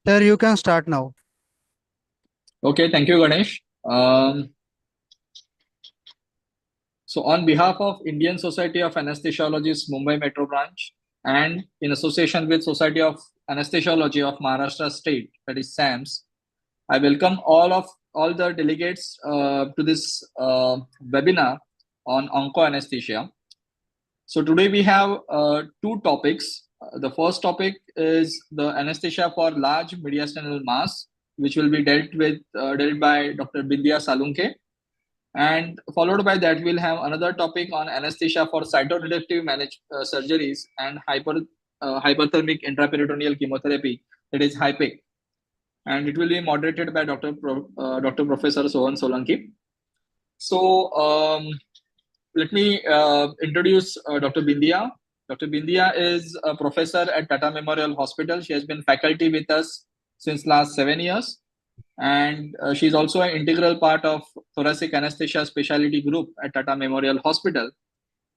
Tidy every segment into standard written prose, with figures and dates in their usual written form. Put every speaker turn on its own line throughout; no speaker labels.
Sir, you can start now.
Okay, thank you, Ganesh. So, on behalf of Indian Society of Anesthesiologists, Mumbai Metro Branch, and in association with Society of Anesthesiology of Maharashtra State, that is SAMS, I welcome all the delegates to this webinar on onco-anesthesia. So today we have two topics. The first topic is the anesthesia for large mediastinal mass, which will be dealt by Dr. Bindya Salunke. And followed by that, we'll have another topic on anesthesia for cytoreductive surgeries and hyperthermic intraperitoneal chemotherapy, that is HIPIC. And it will be moderated by Dr. Professor Sohan Solanki. So let me introduce Dr. Bindya. Dr. Bindya is a professor at Tata Memorial Hospital. She has been faculty with us since last 7 years. And she's also an integral part of thoracic anesthesia specialty group at Tata Memorial Hospital.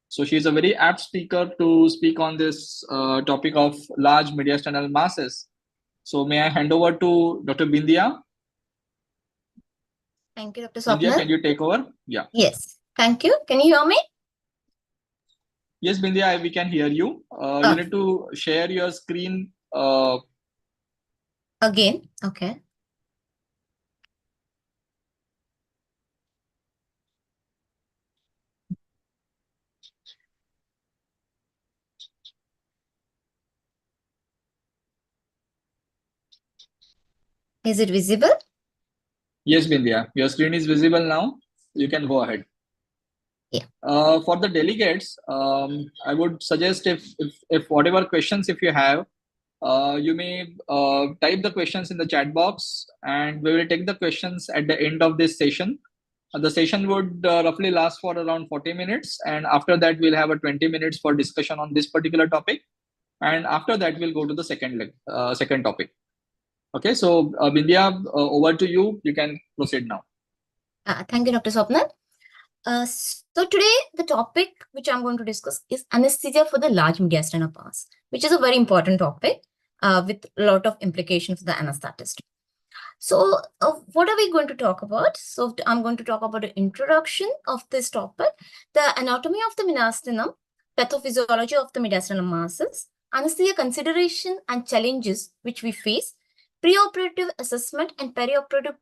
So she's a very apt speaker to speak on this topic of large mediastinal masses. So may I hand over to Dr. Bindya?
Thank you, Dr.
Bindya,
Swapnil.
can you take over? Yeah.
Yes. Thank you. Can you hear me?
Yes, Bindya, we can hear you. You need to share your screen.
Again. Okay. Is it visible?
Yes, Bindya, your screen is visible now. You can go ahead.
Yeah.
For the delegates, I would suggest if whatever questions if you have, you may type the questions in the chat box, and we will take the questions at the end of this session. The session would roughly last for around 40 minutes, and after that we'll have a 20 minutes for discussion on this particular topic, and after that we'll go to the second topic. Okay, so Bindya, over to you. You can proceed now.
Thank you, Dr. Swapnil. So today the topic which I'm going to discuss is anesthesia for the large mediastinal mass, which is a very important topic with a lot of implications for the anesthetist. So what are we going to talk about? So I'm going to talk about the introduction of this topic, the anatomy of the mediastinum, pathophysiology of the mediastinal masses, anesthesia consideration and challenges which we face, preoperative assessment and perioperative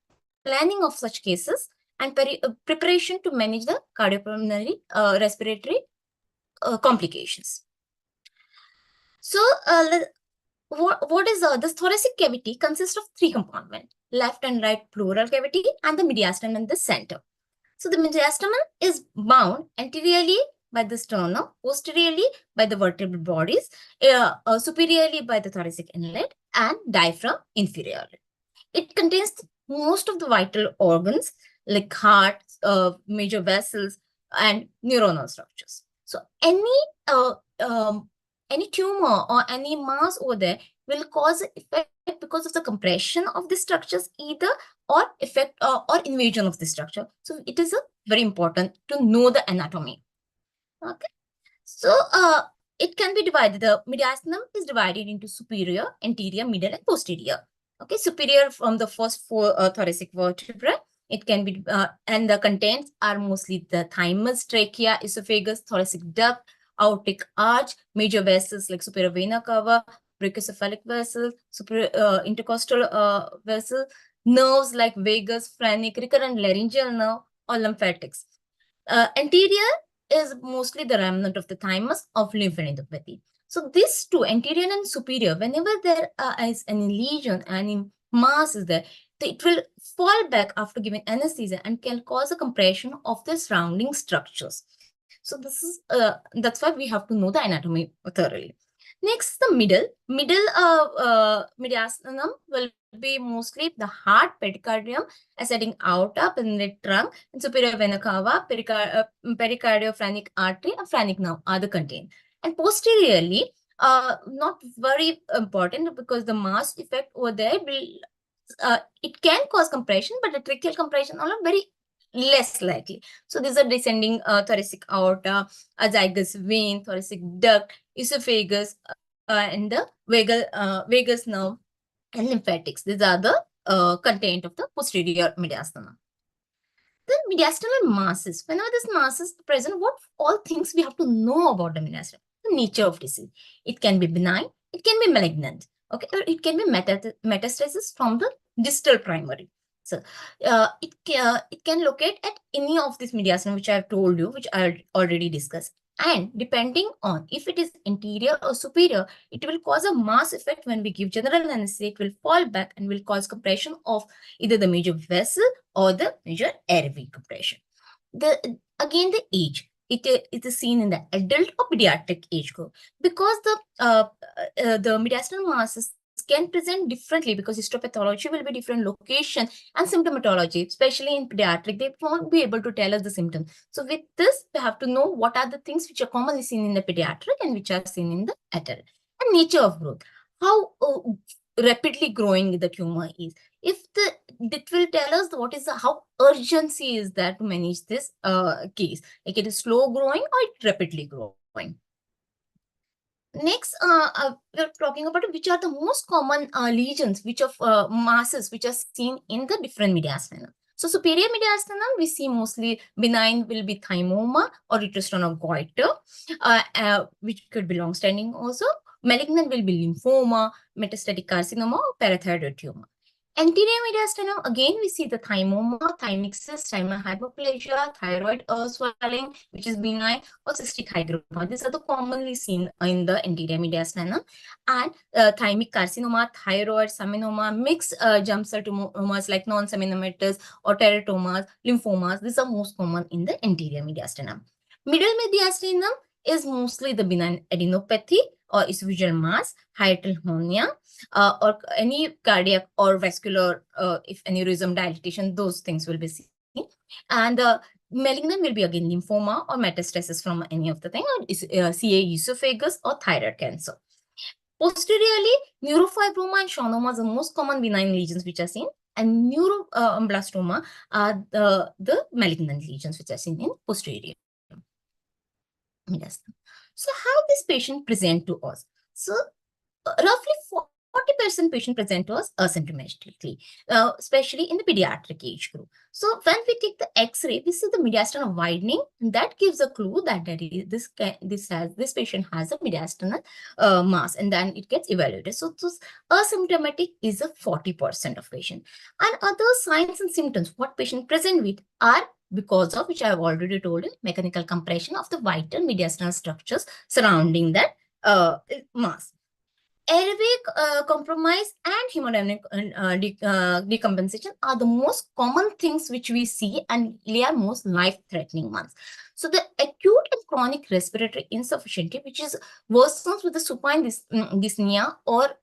planning of such cases, and preparation to manage the cardiopulmonary respiratory complications. So what is this thoracic cavity consists of three compartments: left and right pleural cavity and the mediastinum in the center. So the mediastinum is bound anteriorly by the sternum, posteriorly by the vertebral bodies, superiorly by the thoracic inlet, and diaphragm inferiorly. It contains most of the vital organs like heart, major vessels, and neuronal structures. So any tumor or any mass over there will cause effect because of the compression of the structures either, or effect or invasion of the structure. So it is very important to know the anatomy. Okay. So it can be divided. The mediastinum is divided into superior, anterior, middle, and posterior. Okay, superior from the first four thoracic vertebrae. It can be, and the contents are mostly the thymus, trachea, esophagus, thoracic duct, aortic arch, major vessels like superior vena cava, brachiocephalic vessel, superior intercostal vessel, nerves like vagus, phrenic, recurrent laryngeal nerve, or lymphatics. Anterior is mostly the remnant of the thymus of lymphadenopathy. So these two, anterior and superior, whenever there is any lesion, any mass is there, it will fall back after giving anesthesia and can cause a compression of the surrounding structures. So this is that's why we have to know the anatomy thoroughly. Next, the middle mediastinum will be mostly the heart, pericardium, ascending aorta, pulmonary trunk, and superior vena cava, pericardiophrenik artery, and phrenic nerve are the contained. And posteriorly, not very important because the mass effect over there will it can cause compression, but the tracheal compression are very less likely. So these are descending thoracic aorta, azygous vein, thoracic duct, esophagus, and the vagus nerve and lymphatics. These are the content of the posterior mediastinum. The mediastinal masses, whenever this mass is present, what all things we have to know about the mediastinum? The nature of disease. It can be benign, it can be malignant, okay, or it can be metastasis from the distal primary. So it can locate at any of this mediastinum, which I have told you, which I already discussed. And depending on if it is anterior or superior, it will cause a mass effect. When we give general anesthesia, it will fall back and will cause compression of either the major vessel or the major airway compression. Again, the age. It is seen in the adult or pediatric age group, because the mediastinal masses can present differently, because histopathology will be different, location and symptomatology, especially in pediatric, they won't be able to tell us the symptoms. So with this, we have to know what are the things which are commonly seen in the pediatric and which are seen in the adult. And nature of growth, how rapidly growing the tumor is. It will tell us what is how urgency is there to manage this case. Like it is slow growing or it rapidly growing. Next, we're talking about which are the most common lesions, which of masses which are seen in the different mediastinum. So superior mediastinum, we see mostly benign will be thymoma or retrosternal goiter, which could be long-standing also. Malignant will be lymphoma, metastatic carcinoma, or parathyroid tumor. Anterior mediastinum, again, we see the thymoma, thymic cyst, thymic hyperplasia, thyroid swelling, which is benign, or cystic hygroma. These are the commonly seen in the anterior mediastinum. And thymic carcinoma, thyroid, seminoma, mixed germ cell tumors like non-seminomatous or teratomas, lymphomas. These are most common in the anterior mediastinum. Middle mediastinum is mostly the benign adenopathy or esophageal mass, hiatal hernia, or any cardiac or vascular, if aneurysm, dilatation, those things will be seen. And malignant will be again lymphoma or metastasis from any of the thing, or CA esophagus or thyroid cancer. Posteriorly, neurofibroma and schwannomas are the most common benign lesions which are seen, and neuroblastoma are the malignant lesions which are seen in posterior. So how this patient present to us? So roughly 40% patient present to us asymptomatically, especially in the pediatric age group. So when we take the X-ray, we see the mediastinal widening, and that gives a clue that this patient has a mediastinal mass, and then it gets evaluated. So asymptomatic is a 40% of patient. And other signs and symptoms what patient present with are because of, which I have already told you, mechanical compression of the vital mediastinal structures surrounding that mass. Airway compromise and hemodynamic decompensation are the most common things which we see, and they are most life-threatening ones. So the acute and chronic respiratory insufficiency, which is worsens with the supine dyspnea or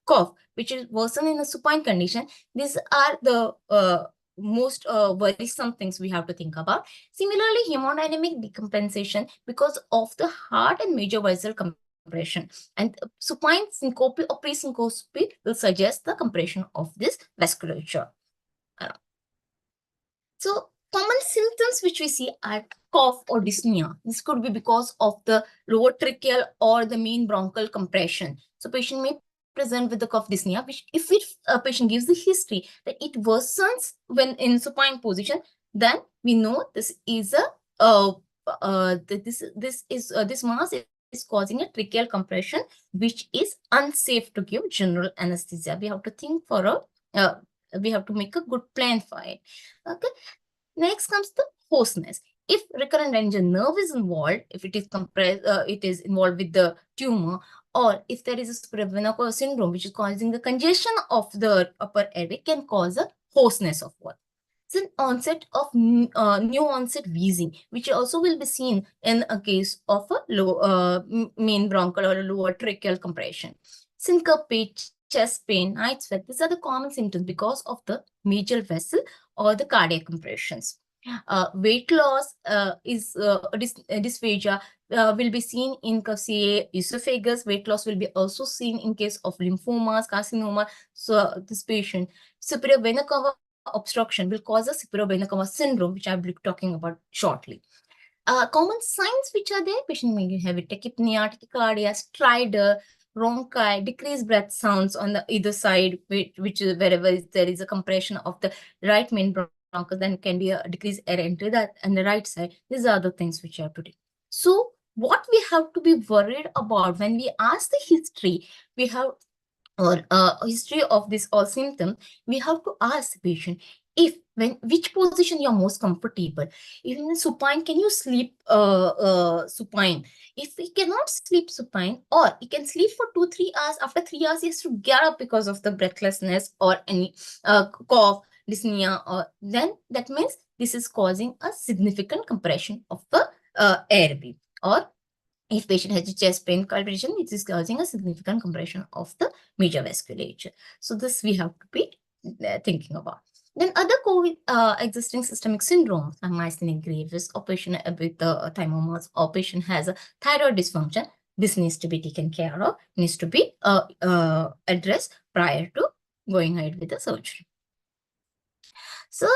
cough, which is worsen in a supine condition. These are the most worrisome things we have to think about. Similarly, hemodynamic decompensation because of the heart and major vessel compression, and supine syncope or pre-syncope will suggest the compression of this vasculature. So common symptoms which we see are cough or dyspnea. This could be because of the lower tracheal or the main bronchial compression. So patient may present with the cough dyspnea, which if a patient gives the history that it worsens when in supine position, then we know this is this mass is causing a tracheal compression, which is unsafe to give general anesthesia. We have to think for we have to make a good plan for it. Okay. Next comes the hoarseness. If recurrent laryngeal nerve is involved, if it is compressed, it is involved with the tumor, or if there is a supravenacoa syndrome, which is causing the congestion of the upper airway, can cause a hoarseness of voice. It's an onset of new onset wheezing, which also will be seen in a case of a low main bronchial or lower tracheal compression. Syncope, chest pain, night sweat, these are the common symptoms because of the major vessel or the cardiac compressions. Weight loss is dysphagia will be seen in CA esophagus. Weight loss will be also seen in case of lymphomas, carcinoma. So this patient, superior vena cava obstruction will cause a superior vena cava syndrome, which I'll be talking about shortly. Common signs which are there, patient may have tachypnea, tachycardia, stridor, bronchi, decreased breath sounds on the either side, which is wherever there is a compression of the right main bronchus, then can be a decreased air entry that on the right side. These are the things which you have to do. So what we have to be worried about when we ask the history, we have or history of this all symptom, we have to ask the patient which position you're most comfortable. Even in supine, can you sleep supine? If he cannot sleep supine, or he can sleep for 2-3 hours, after 3 hours he has to get up because of the breathlessness or any cough, dyspnea, or then that means this is causing a significant compression of the airway. Or if patient has a chest pain palpitation, it is causing a significant compression of the major vasculature. So this we have to be thinking about. Then other existing systemic syndromes are myasthenia gravis, or patient with thymomas, or patient has a thyroid dysfunction. This needs to be taken care of, needs to be addressed prior to going ahead with the surgery. So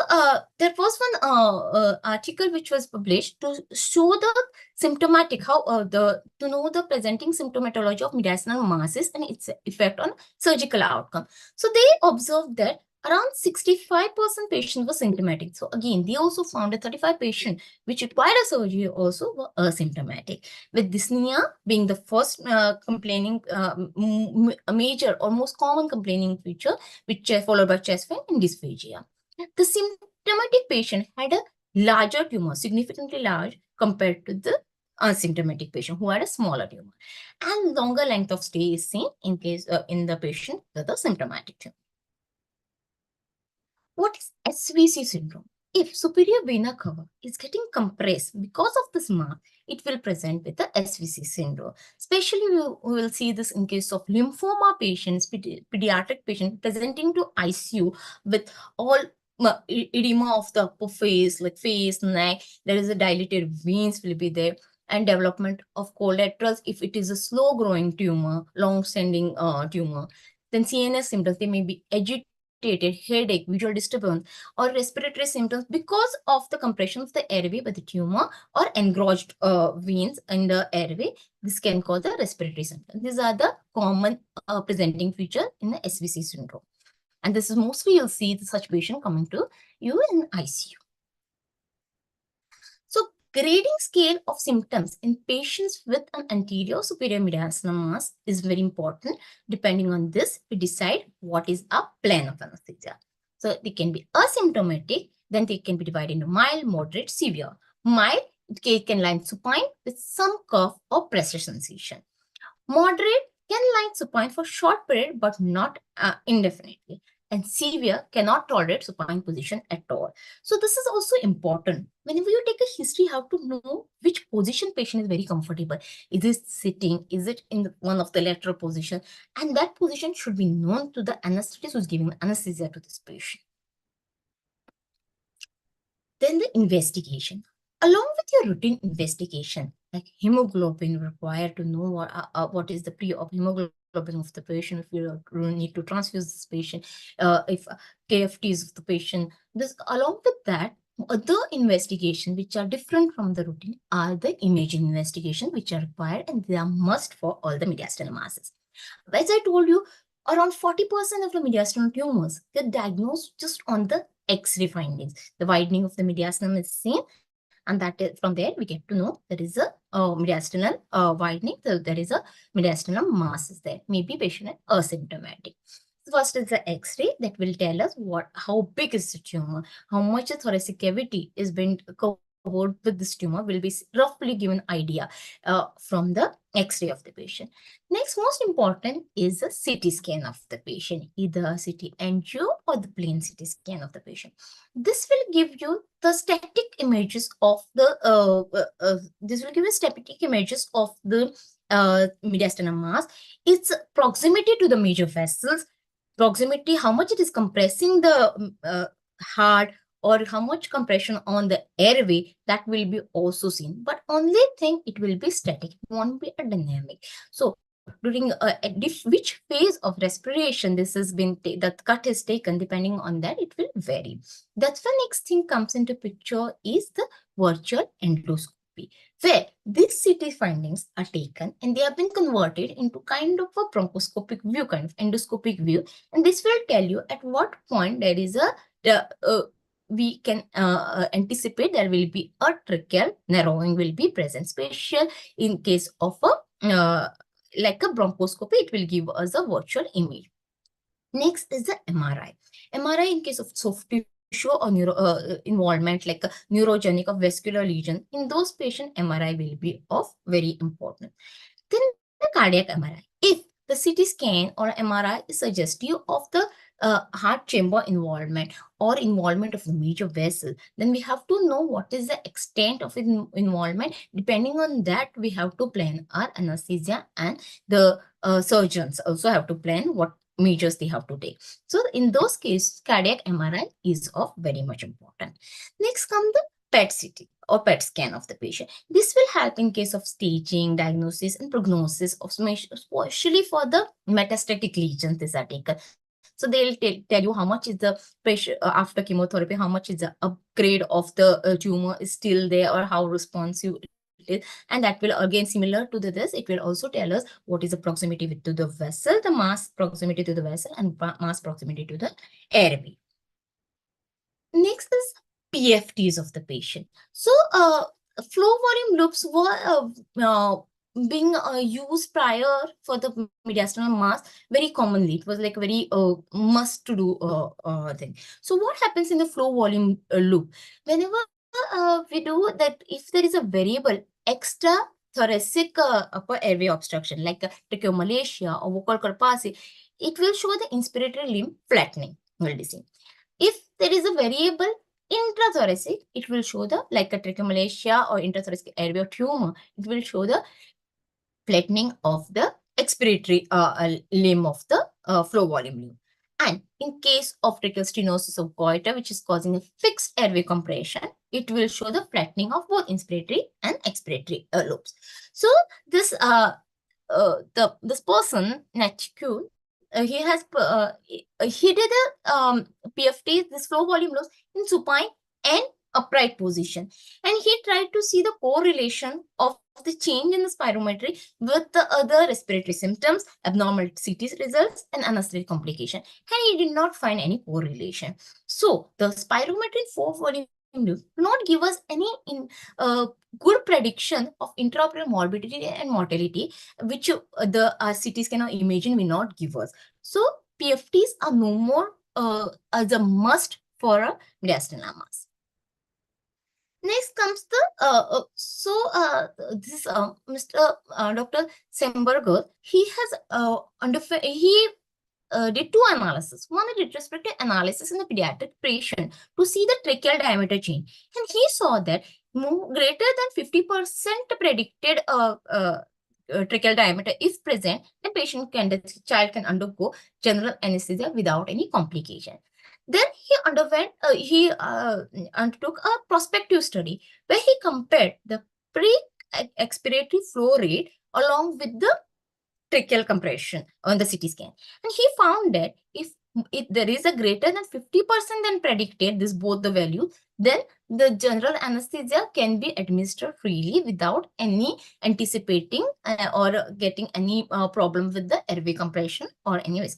there was one article which was published to show the symptomatic, how to know the presenting symptomatology of mediastinal masses and its effect on surgical outcome. So they observed that around 65% patients were symptomatic. So again, they also found that 35 patients which required a surgery also were asymptomatic, with dyspnea being the first complaining major or most common complaining feature, which followed by chest pain and dysphagia. The symptomatic patient had a larger tumor, significantly large compared to the asymptomatic patient who had a smaller tumor, and longer length of stay is seen in case in the patient with a symptomatic tumor. What is SVC syndrome? If superior vena cava is getting compressed because of this mass, it will present with the SVC syndrome. Especially we will see this in case of lymphoma patients, pediatric patients presenting to ICU with all edema of the upper face, like face, neck. There is a dilated veins will be there, and development of collaterals if it is a slow growing tumor, long standing tumor. Then CNS symptoms, they may be agitated, headache, visual disturbance, or respiratory symptoms because of the compression of the airway by the tumor or engrossed veins in the airway. This can cause the respiratory symptoms. These are the common presenting features in the SVC syndrome. And this is mostly you'll see such patient coming to you in ICU. So grading scale of symptoms in patients with an anterior superior mediastinal mass is very important. Depending on this, we decide what is a plan of anesthesia. So they can be asymptomatic, then they can be divided into mild, moderate, severe. Mild, it can lie supine with some cough or pressure sensation. Moderate can lie supine for short period but not indefinitely. And severe cannot tolerate supine position at all. So this is also important. Whenever you take a history, you have to know which position patient is very comfortable. Is it sitting? Is it in one of the lateral position? And that position should be known to the anesthetist who is giving anesthesia to this patient. Then the investigation. Along with your routine investigation, like hemoglobin, required to know what is the pre-op hemoglobin of the patient, if you need to transfuse this patient, if KFTs of the patient. This, along with that, other investigation which are different from the routine are the imaging investigation which are required, and they are must for all the mediastinal masses. As I told you, around 40% of the mediastinal tumors get diagnosed just on the X-ray findings. The widening of the mediastinum is seen, and that is, from there we get to know there is a mediastinal widening. So there is a mediastinal mass is there. Maybe patient is asymptomatic. First is the X-ray that will tell us how big is the tumor, how much the thoracic cavity is being covered with this tumor will be roughly given idea from the X-ray of the patient. Next, most important is the CT scan of the patient, either CT angio or the plain CT scan of the patient. This will give you the static images of the mediastinal mass, its proximity to the major vessels, proximity, how much it is compressing the heart, or how much compression on the airway, that will be also seen. But only thing, it will be static, it won't be a dynamic. So during which phase of respiration this has been, that cut is taken, depending on that, it will vary. That's the next thing comes into picture is the virtual endoscopy. therapy, where these CT findings are taken and they have been converted into kind of a bronchoscopic view, kind of endoscopic view, and this will tell you at what point there is we can anticipate there will be a tracheal narrowing will be present, especially in case of a like a bronchoscopy, it will give us a virtual image. Next is the MRI. MRI in case of soft tissue or involvement like a neurogenic or vascular lesion. In those patients, MRI will be of very important. Then the cardiac MRI. If the CT scan or MRI is suggestive of the heart chamber involvement or involvement of the major vessel, then we have to know what is the extent of involvement. Depending on that, we have to plan our anesthesia, and the surgeons also have to plan what measures they have to take. So in those cases, cardiac MRI is of very much important. Next comes the PET CT or PET scan of the patient. This will help in case of staging, diagnosis, and prognosis of especially for the metastatic lesions these are taken. So they'll tell you how much is the patient after chemotherapy, how much is the upgrade of the tumor is still there, or how responsive it is. And that will again similar to this, it will also tell us what is the proximity to the vessel, the mass proximity to the vessel, and mass proximity to the airway. Next is PFTs of the patient. So flow volume loops were being used prior for the mediastinal mass very commonly. It was like a very must to do thing. So what happens in the flow volume loop? Whenever we do that, if there is a variable extra thoracic upper airway obstruction like tracheomalacia or vocal corpuscle, it will show the inspiratory limb flattening will be seen. If there is a variable intrathoracic, it will show the like a tracheomalacia or intrathoracic airway tumor, it will show the flattening of the expiratory limb of the flow volume limb. And in case of tracheal stenosis of goiter, which is causing a fixed airway compression, it will show the flattening of both inspiratory and expiratory lobes. So this this person, Natchkul, he did a PFT, this flow volume loss, in supine and upright position, and he tried to see the correlation of the change in the spirometry with the other respiratory symptoms, abnormal CT results, and anesthetic complication, and he did not find any correlation. So the spirometry flow volume do not give us any good prediction of intraoperative morbidity and mortality, which the CT scan or imaging will not give us. So PFTs are no more as a must for a mediastinal mass. Next comes the this Mr. Dr. Semberger. He has did two analyses. One is retrospective analysis in the pediatric patient to see the tracheal diameter change, and he saw that greater than 50% predicted tracheal diameter is present, the child can undergo general anesthesia without any complication. Then he undertook a prospective study where he compared the pre-expiratory flow rate along with the tracheal compression on the CT scan. And he found that if there is a greater than 50% than predicted, both the values, then the general anesthesia can be administered freely without any anticipating or getting any problem with the airway compression or any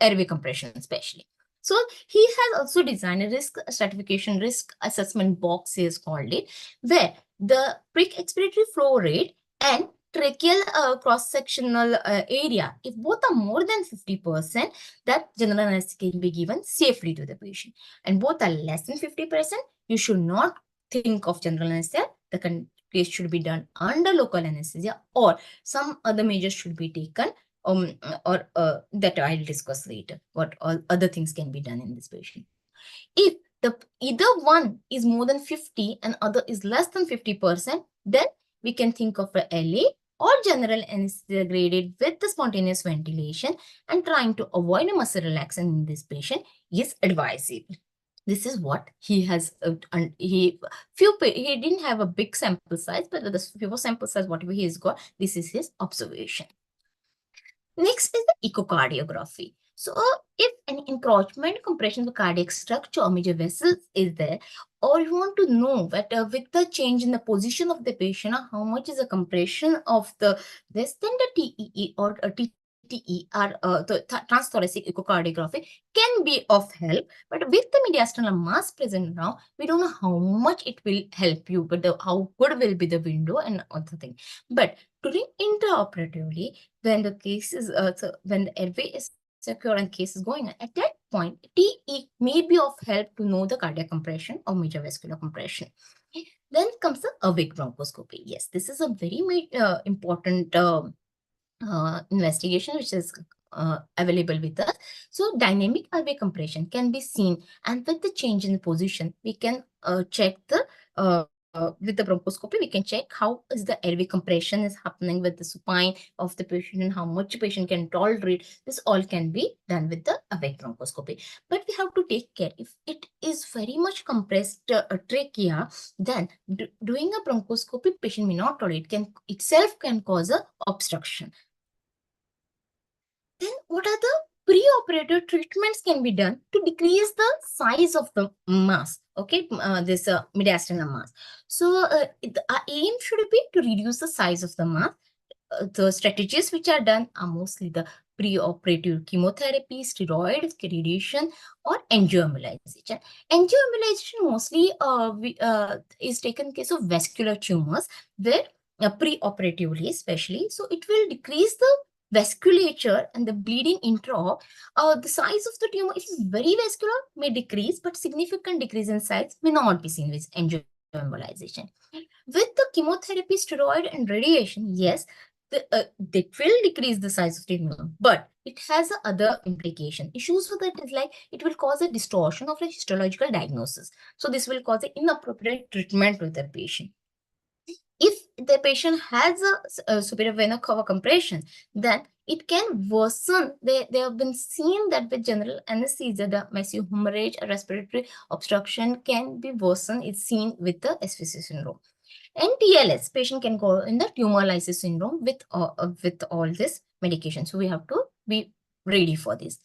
airway compression especially. So he has also designed a risk stratification risk assessment box, he has called it, where the pre-expiratory flow rate and tracheal cross-sectional area, if both are more than 50%, that general anesthesia can be given safely to the patient. And both are less than 50%, you should not think of general anesthesia. The case should be done under local anesthesia, or some other measures should be taken, or that I'll discuss later, what all other things can be done in this patient. If either one is more than 50 and other is less than 50%, then we can think of a LA or general anesthesia graded with the spontaneous ventilation, and trying to avoid a muscle relaxation in this patient is advisable. This is what he has, he didn't have a big sample size, but the few sample size, whatever he has got, this is his observation. Next is the echocardiography. So if any encroachment, compression of the cardiac structure or major vessels is there, or you want to know that with the change in the position of the patient, how much is the compression of the this, then the TEE or TTE or the transthoracic echocardiography can be of help. But with the mediastinal mass present now, we don't know how much it will help you, but how good will be the window and other thing. But during intraoperatively, when the case is when the airway is secure and case is going on, at that point, TE may be of help to know the cardiac compression or major vascular compression. Then comes the awake bronchoscopy. Yes, this is a very important investigation which is available with us. So dynamic airway compression can be seen, and with the change in the position, we can check the with the bronchoscopy, we can check how is the airway compression is happening with the supine of the patient and how much patient can tolerate. This all can be done with the awake bronchoscopy. But we have to take care. If it is very much compressed trachea, then doing a bronchoscopy, patient may not tolerate. Itself can cause a obstruction. Then what are the pre-operative treatments can be done to decrease the size of the mass? Okay, this mediastinal mass. So our aim should be to reduce the size of the mass. The strategies which are done are mostly the pre-operative chemotherapy, steroid, radiation, or angioembolization. Angioembolization mostly is taken in case of vascular tumors, where pre-operatively especially, so it will decrease the vasculature and the bleeding intra. The size of the tumor, if it's very vascular, may decrease, but significant decrease in size may not be seen with angioembolization. With the chemotherapy, steroid, and radiation, yes, they will decrease the size of the tumor, but it has other implication. Issues with it is like it will cause a distortion of the histological diagnosis. So this will cause an inappropriate treatment with the patient. If the patient has a superior vena cava compression, then it can worsen. They have been seen that with general anesthesia, the massive hemorrhage or respiratory obstruction can be worsened. It's seen with the SVC syndrome. And TLS, patient can go in the tumor lysis syndrome with all this medication. So we have to be ready for this.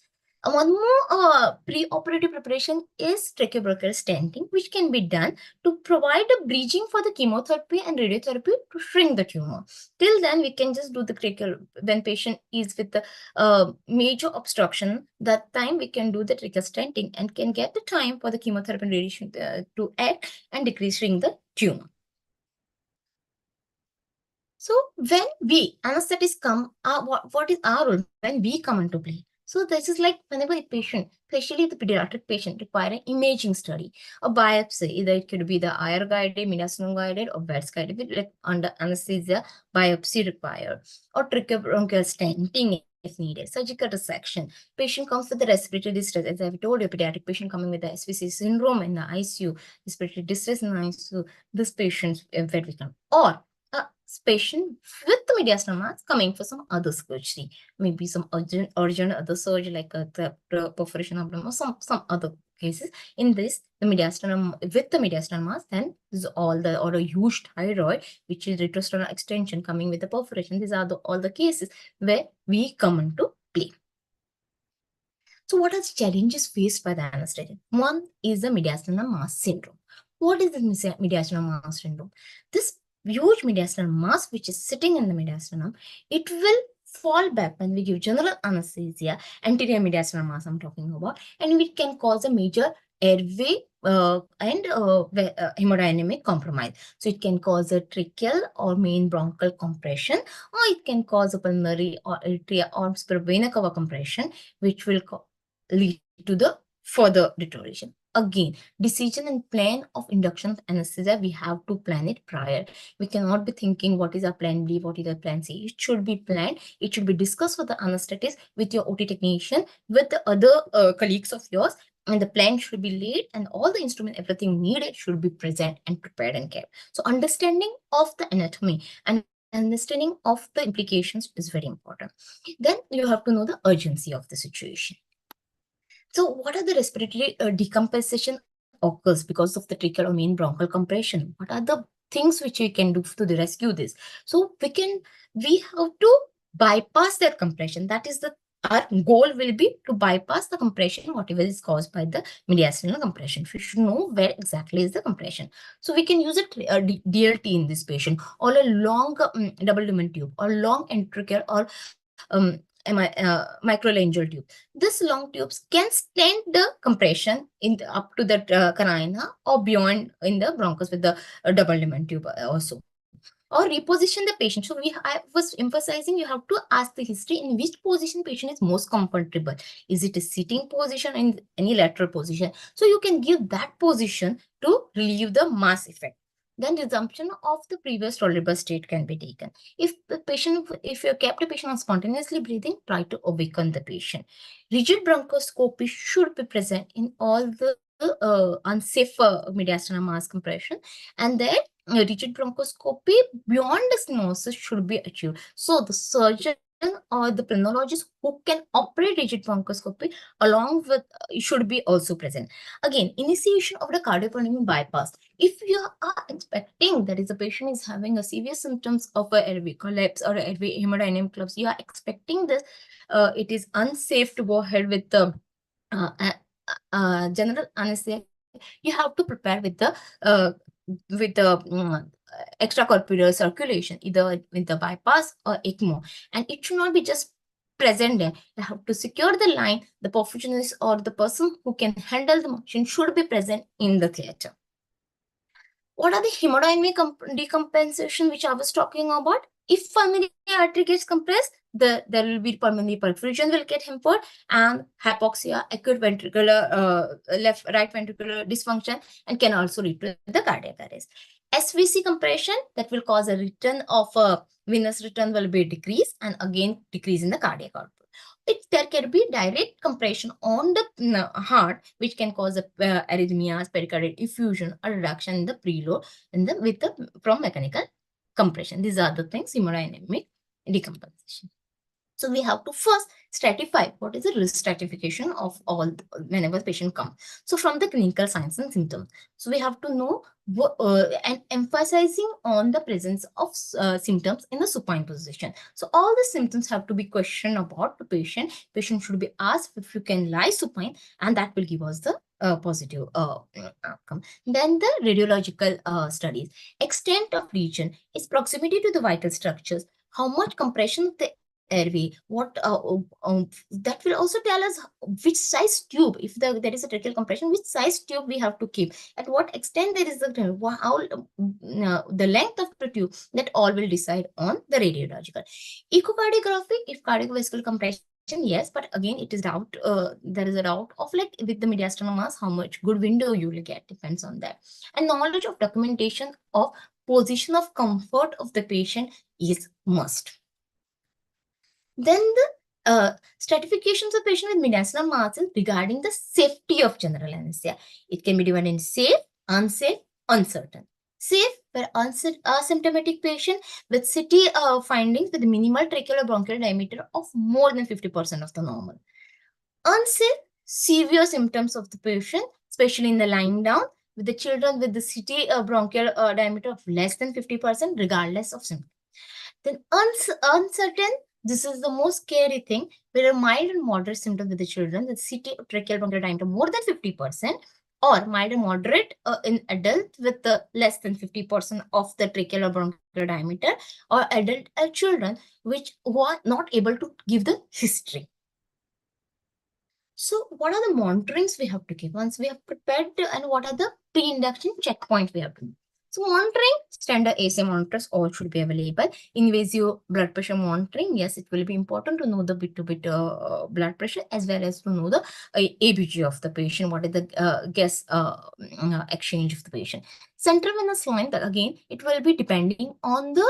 One more pre-operative preparation is tracheobronchial stenting, which can be done to provide a bridging for the chemotherapy and radiotherapy to shrink the tumor. Till then, we can just do the tracheal, when patient is with the major obstruction, that time we can do the tracheal stenting and can get the time for the chemotherapy and radiation to act and decreasing the tumor. So when we anesthetists come, what is our role when we come into play? So this is like whenever a patient, especially the pediatric patient, require an imaging study, a biopsy, either it could be the IR guided, mediastinal guided, or VETS guided, like under anesthesia, biopsy required, or tracheobronchial stenting if needed, surgical resection. Patient comes with the respiratory distress, as I've told you, pediatric patient coming with the SVC syndrome in the ICU, respiratory distress in the ICU, this patient, where we come, or a patient with the mediastinal mass coming for some other surgery, maybe some urgent other surgery like the perforation abdomen or some other cases. In this, the mediastinal with the mediastinal mass, then this is all the or a huge thyroid, which is retrosternal extension coming with the perforation. These are all the cases where we come into play. So what are the challenges faced by the anesthetist? One is the mediastinal mass syndrome. What is the mediastinal mass syndrome? This huge mediastinal mass which is sitting in the mediastinum, it will fall back when we give general anesthesia, anterior mediastinal mass I'm talking about, and it can cause a major airway and hemodynamic compromise. So it can cause a tracheal or main bronchial compression, or it can cause a pulmonary or atria or vena cava compression, which will lead to the further deterioration. Again, decision and plan of induction of anesthesia, we have to plan it prior. We cannot be thinking what is our plan B, what is our plan C. It should be planned. It should be discussed with the anesthetist, with your OT technician, with the other colleagues of yours, and the plan should be laid, and all the instrument, everything needed should be present and prepared and kept. So understanding of the anatomy and understanding of the implications is very important. Then you have to know the urgency of the situation. So what are the respiratory decomposition occurs because of the tracheal or main bronchial compression? What are the things which we can do to rescue this? So we have to bypass that compression. That is the our goal will be to bypass the compression, whatever is caused by the mediastinal compression. We should know where exactly is the compression. So we can use a DLT in this patient, or a long double lumen tube, or long endotracheal, or microlaryngeal tube. This long tubes can stent the compression up to the carina or beyond in the bronchus with the double lumen tube also. Or reposition the patient. So I was emphasizing you have to ask the history in which position patient is most comfortable. Is it a sitting position in any lateral position? So you can give that position to relieve the mass effect. Then resumption of the previous tolerable state can be taken. If you kept a patient on spontaneously breathing, try to awaken the patient. Rigid bronchoscopy should be present in all the unsafe mediastinal mass compression, and then rigid bronchoscopy beyond the stenosis should be achieved. So the surgeon or the pulmonologist who can operate rigid bronchoscopy along with should be also present. Again, initiation of the cardiopulmonary bypass. If you are expecting that is a patient is having a severe symptoms of a airway collapse or airway hemodynamic collapse, you are expecting this, it is unsafe to go ahead with the general anesthesia. You have to prepare with the extracorporeal circulation, either with the bypass or ECMO, and it should not be just present there. You have to secure the line. The perfusionist or the person who can handle the machine should be present in the theater. What are the hemodynamic decompensation which I was talking about? If pulmonary artery gets compressed, there will be pulmonary perfusion will get hampered, and hypoxia, acute ventricular right ventricular dysfunction, and can also lead to the cardiac arrest. SVC compression, that will cause a return of venous return will be decreased, and again decrease in the cardiac output. There can be direct compression on the heart, which can cause arrhythmias, pericardial effusion, or reduction in the preload from mechanical compression. These are the things hemodynamic decompensation. So we have to first stratify what is the risk stratification of all whenever patient comes. So from the clinical signs and symptoms, so we have to know and emphasizing on the presence of symptoms in the supine position. So all the symptoms have to be questioned about the patient. Patient should be asked if you can lie supine, and that will give us the positive outcome. Then the radiological studies. Extent of lesion is proximity to the vital structures. How much compression of the airway, what that will also tell us which size tube, if there is a tracheal compression, which size tube we have to keep, at what extent there is the length of the tube, that all will decide on the radiological. Echocardiography, if cardiovascular compression, yes, but again it is doubt, there is a doubt of like with the mediastinal mass how much good window you will get, depends on that. And knowledge of documentation of position of comfort of the patient is must. Then the stratifications of patient with mediastinal masses regarding the safety of general anesthesia. It can be divided in safe, unsafe, uncertain. Safe, where asymptomatic patient with CT findings with minimal tracheal or bronchial diameter of more than 50% of the normal. Unsafe, severe symptoms of the patient, especially in the lying down, with the children with the CT bronchial diameter of less than 50%, regardless of symptoms. Then uncertain, this is the most scary thing, where a mild and moderate symptom with the children with CT tracheal bronchial diameter more than 50%, or mild and moderate in adult with less than 50% of the tracheal or bronchial diameter, or adult children who are not able to give the history. So what are the monitorings we have to give once we have prepared, and what are the pre-induction checkpoints we have to do? So monitoring, standard ASA monitors all should be available. Invasive blood pressure monitoring, yes, it will be important to know the bit-to-bit blood pressure, as well as to know the ABG of the patient, what is the gas exchange of the patient. Central venous line, that again, it will be depending on the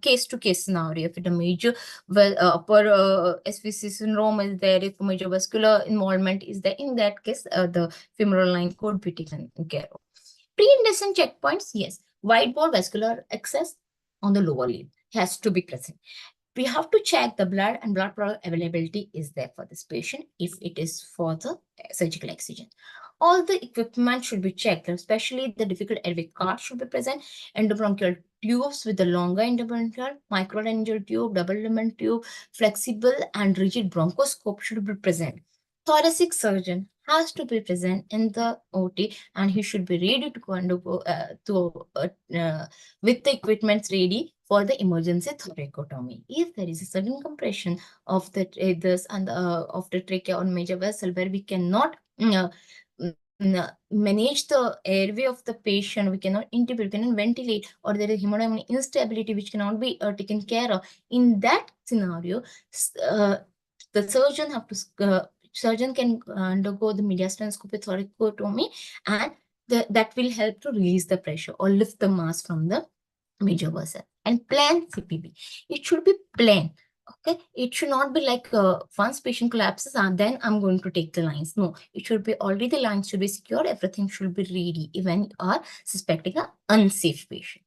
case-to-case scenario. If it a major upper SVC syndrome is there, if major vascular involvement is there, in that case, the femoral line could be taken care of. Pre-induction checkpoints, yes. Widebore vascular access on the lower limb has to be present. We have to check the blood and blood product availability is there for this patient if it is for the surgical excision. All the equipment should be checked, especially the difficult airway card should be present, endobronchial tubes with the longer intervention, microlaryngeal tube, double lumen tube, flexible and rigid bronchoscope should be present. Thoracic surgeon has to be present in the OT, and he should be ready to undergo with the equipments ready for the emergency thoracotomy. If there is a sudden compression of the of the trachea or major vessel where we cannot manage the airway of the patient, we cannot intubate, we cannot ventilate, or there is hemodynamic instability which cannot be taken care of. In that scenario, the surgeon can undergo the mediastinal thoracotomy, and that will help to release the pressure or lift the mass from the major vessel. And plan CPB. It should be planned. Okay, it should not be like once patient collapses and then I'm going to take the lines. No, it should be already the lines should be secure. Everything should be ready even you are suspecting an unsafe patient.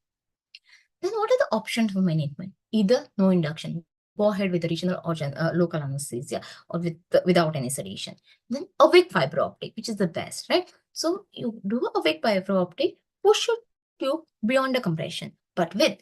Then what are the options for management? Either no induction, go ahead with the regional or local anesthesia, or without any sedation. Then awake fiber optic, which is the best, right? So you do awake fiber optic, push your tube beyond the compression, but with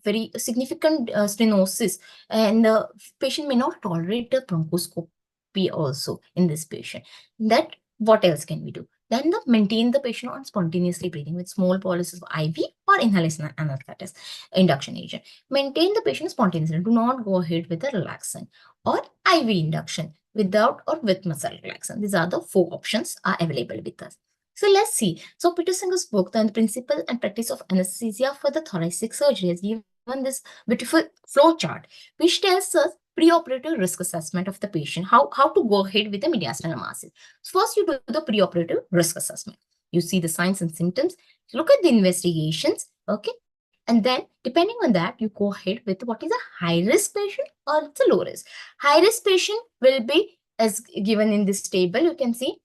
very significant stenosis, and the patient may not tolerate the bronchoscopy also in this patient. That what else can we do? Then maintain the patient on spontaneously breathing with small boluses of IV or inhalation anesthetic induction agent. Maintain the patient spontaneously. Do not go ahead with the relaxant or IV induction without or with muscle relaxant. These are the 4 options are available with us. So let's see. So Peter Singer's book, The Principle and Practice of Anesthesia for the Thoracic Surgery, has given this beautiful flow chart, which tells us preoperative risk assessment of the patient, how to go ahead with the mediastinal masses. So first, you do the preoperative risk assessment. You see the signs and symptoms, look at the investigations, okay? And then, depending on that, you go ahead with what is a high-risk patient or it's a low-risk. High-risk patient will be, as given in this table, you can see,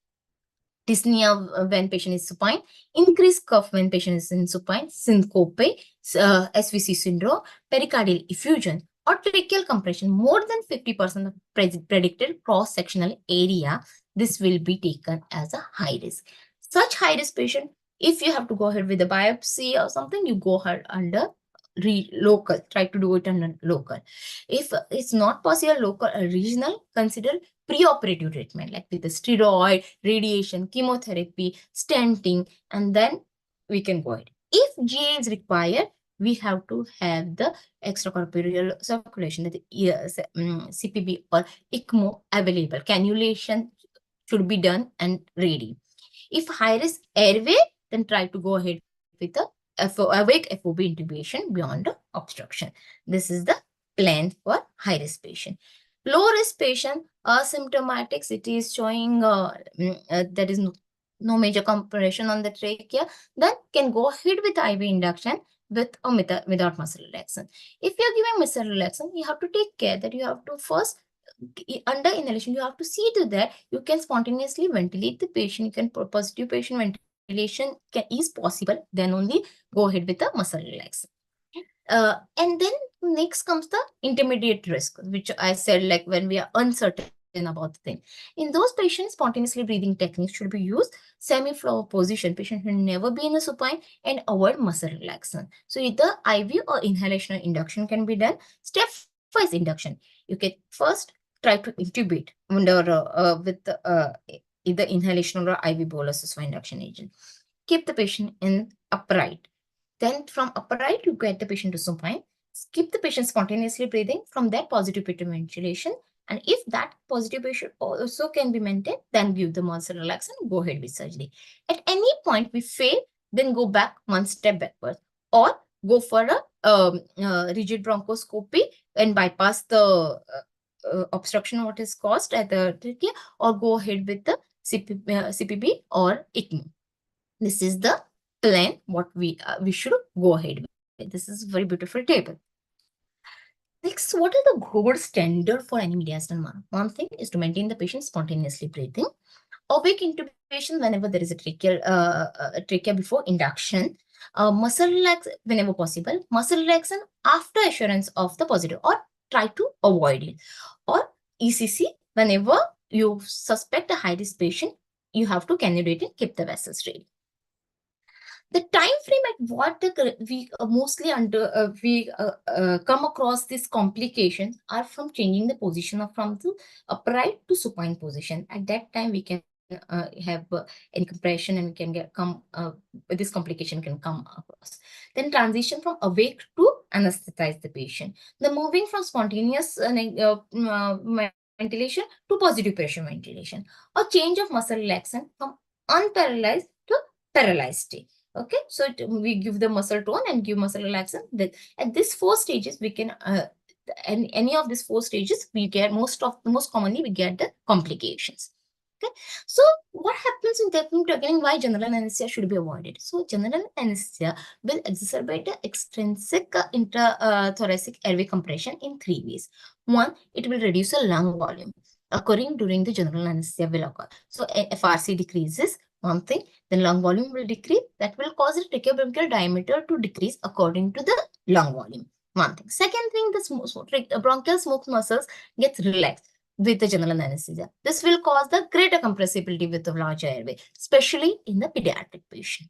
dyspnea when patient is supine, increased cough when patient is in supine, syncope, SVC syndrome, pericardial effusion, or tracheal compression more than 50% of predicted cross-sectional area. This will be taken as a high risk. Such high risk patient, if you have to go ahead with a biopsy or something, you go ahead under local, try to do it under local. If it's not possible local or regional, consider preoperative treatment like with the steroid, radiation, chemotherapy, stenting, and then we can go ahead. If GA is required, we have to have the extracorporeal circulation, the CPB or ECMO available. Cannulation should be done and ready. If high risk airway, then try to go ahead with the awake FOB intubation beyond the obstruction. This is the plan for high risk patient. Low risk patient, asymptomatic, it is showing there is no major compression on the trachea, then can go ahead with IV induction with or without muscle relaxant. If you are giving muscle relaxant, you have to take care that you have to first, under inhalation, you have to see to that you can spontaneously ventilate the patient. You can positive patient ventilation is possible, then only go ahead with the muscle relaxant. And then next comes the intermediate risk, which I said, like when we are uncertain about the thing. In those patients, spontaneously breathing techniques should be used. Semi-flow position, patient should never be in a supine, and avoid muscle relaxant. So either IV or inhalation or induction can be done. Stepwise induction. You can first try to intubate under with either inhalation or IV boluses for induction agent. Keep the patient in upright. Then from upright, you get the patient to supine. Keep the patient spontaneously breathing. From that, positive patient ventilation. And if that positive patient also can be maintained, then give the muscle relaxant, go ahead with surgery. At any point we fail, then go back one step backwards, or go for a rigid bronchoscopy and bypass the obstruction what is caused at the trachea, or go ahead with the CPB or ECMO. This is the plan what we should go ahead with. This is a very beautiful table. Next, what is the gold standard for any mediastinal mass? One thing is to maintain the patient spontaneously breathing. Awake intubation whenever there is a trachea before induction. Muscle relax whenever possible. Muscle relaxant after assurance of the positive, or try to avoid it. Or ECC whenever you suspect a high risk patient, you have to cannulate and keep the vessels ready. The time frame at what we mostly come across these complications are from changing the position of from the upright to supine position. At that time, we can have any compression and can this complication can come across. Then transition from awake to anesthetize the patient. The moving from spontaneous ventilation to positive pressure ventilation, or change of muscle relaxation from unparalyzed to paralyzed state. Okay, so we give the muscle tone and give muscle relaxation. That at these 4 stages, we can any of these 4 stages, we get most commonly we get the complications. Okay, so what happens in technique again? Why general anesthesia should be avoided? So general anesthesia will exacerbate the extrinsic intrathoracic airway compression in 3 ways. One, it will reduce the lung volume occurring during the general anesthesia will occur. So FRC decreases, one thing, then lung volume will decrease. That will cause the tracheobronchial diameter to decrease according to the lung volume. One thing. Second thing, the bronchial smooth muscles gets relaxed with the general anesthesia. This will cause the greater compressibility with the large airway, especially in the pediatric patient.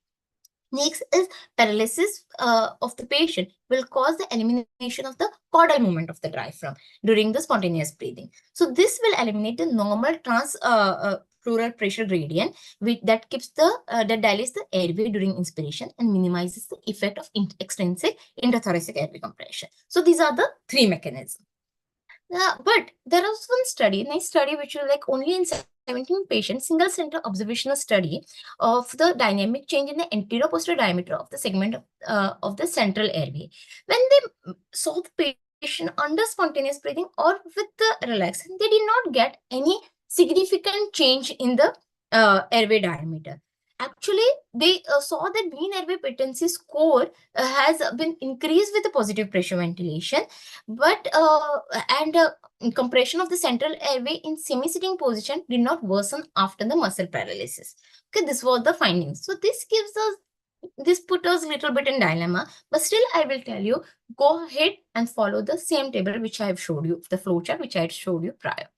Next is paralysis of the patient will cause the elimination of the caudal movement of the diaphragm during the spontaneous breathing. So this will eliminate the normal pleural pressure gradient that keeps that dilates the airway during inspiration and minimizes the effect of extrinsic intrathoracic airway compression. So these are the 3 mechanisms. But there was one nice study, which was like only in 17 patients, single center observational study of the dynamic change in the anterior posterior diameter of the segment of the central airway. When they saw the patient under spontaneous breathing or with the relaxation, they did not get any significant change in the airway diameter. Actually, they saw that mean airway patency score has been increased with the positive pressure ventilation, but compression of the central airway in semi-sitting position did not worsen after the muscle paralysis. Okay, this was the findings. So this put us a little bit in dilemma, but still I will tell you, go ahead and follow the same table which I have showed you, the flow chart which I had showed you prior.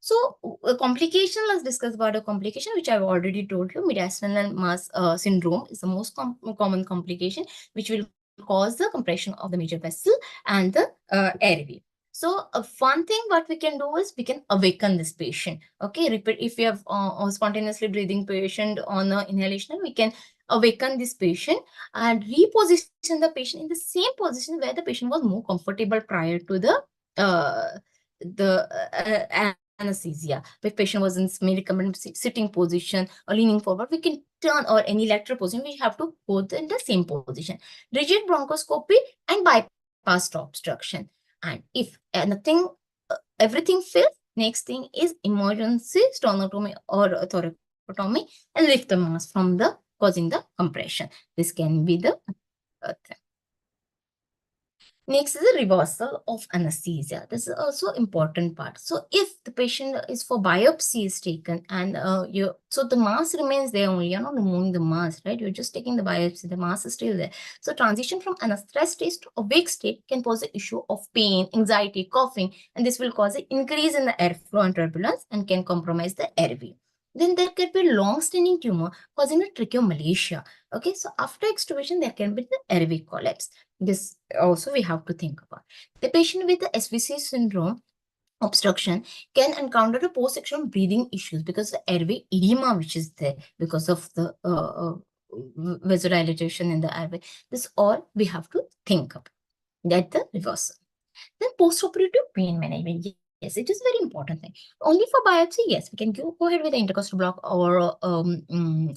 So a complication, let's discuss about a complication, which I've already told you. Mediastinal mass syndrome is the most common complication, which will cause the compression of the major vessel and the airway. So one thing what we can do is we can awaken this patient. Okay, repeat, if you have a spontaneously breathing patient on inhalation, we can awaken this patient and reposition the patient in the same position where the patient was more comfortable prior to the anesthesia. If patient was in sitting position or leaning forward, we can turn, or any lateral position, we have to go in the same position. Rigid bronchoscopy and bypass obstruction. And if everything fails, next thing is emergency sternotomy or thoracotomy and lift the mass from the causing the compression. This can be the thing. Next is the reversal of anesthesia. This is also important part. So if the patient is for biopsy is taken and so the mass remains there only, you're not removing the mass, right? You're just taking the biopsy, the mass is still there. So transition from anesthetized state to awake state can pose the issue of pain, anxiety, coughing, and this will cause an increase in the airflow and turbulence and can compromise the airway. Then there can be long-standing tumor causing a tracheomalacia. Okay, so after extubation, there can be the airway collapse. This also we have to think about. The patient with the SVC syndrome obstruction can encounter a post-sectional breathing issues because the airway edema which is there because of the vasodilatation in the airway. This all we have to think about. That the reversal. Then post-operative pain management. Yes, it is a very important thing. Only for biopsy, yes, we can go ahead with the intercostal block or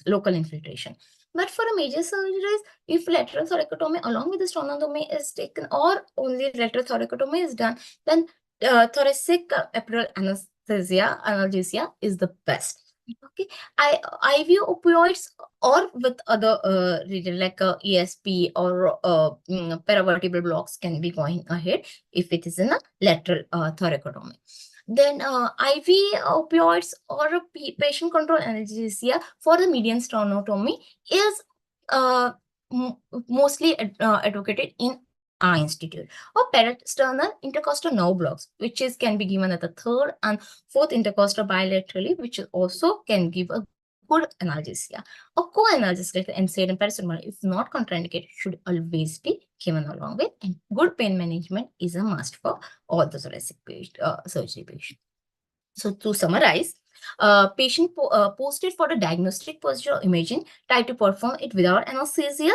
local infiltration. But for a major surgeries, if lateral thoracotomy along with the sternotomy is taken or only lateral thoracotomy is done, then thoracic epidural analgesia is the best. Okay, IV opioids or with other region like ESP or paravertebral blocks can be going ahead if it is in a lateral thoracotomy. Then IV opioids or patient control analgesia for the median sternotomy is mostly advocated in our institute, or parasternal intercostal nerve blocks, which can be given at the 3rd and 4th intercostal bilaterally, which also can give a good analgesia. A co-analgesic like NSAID and paracetamol, if not contraindicated, should always be given along with. And good pain management is a must for all the thoracic surgery patients. So to summarize, patient posted for the diagnostic posture imaging, try to perform it without anesthesia,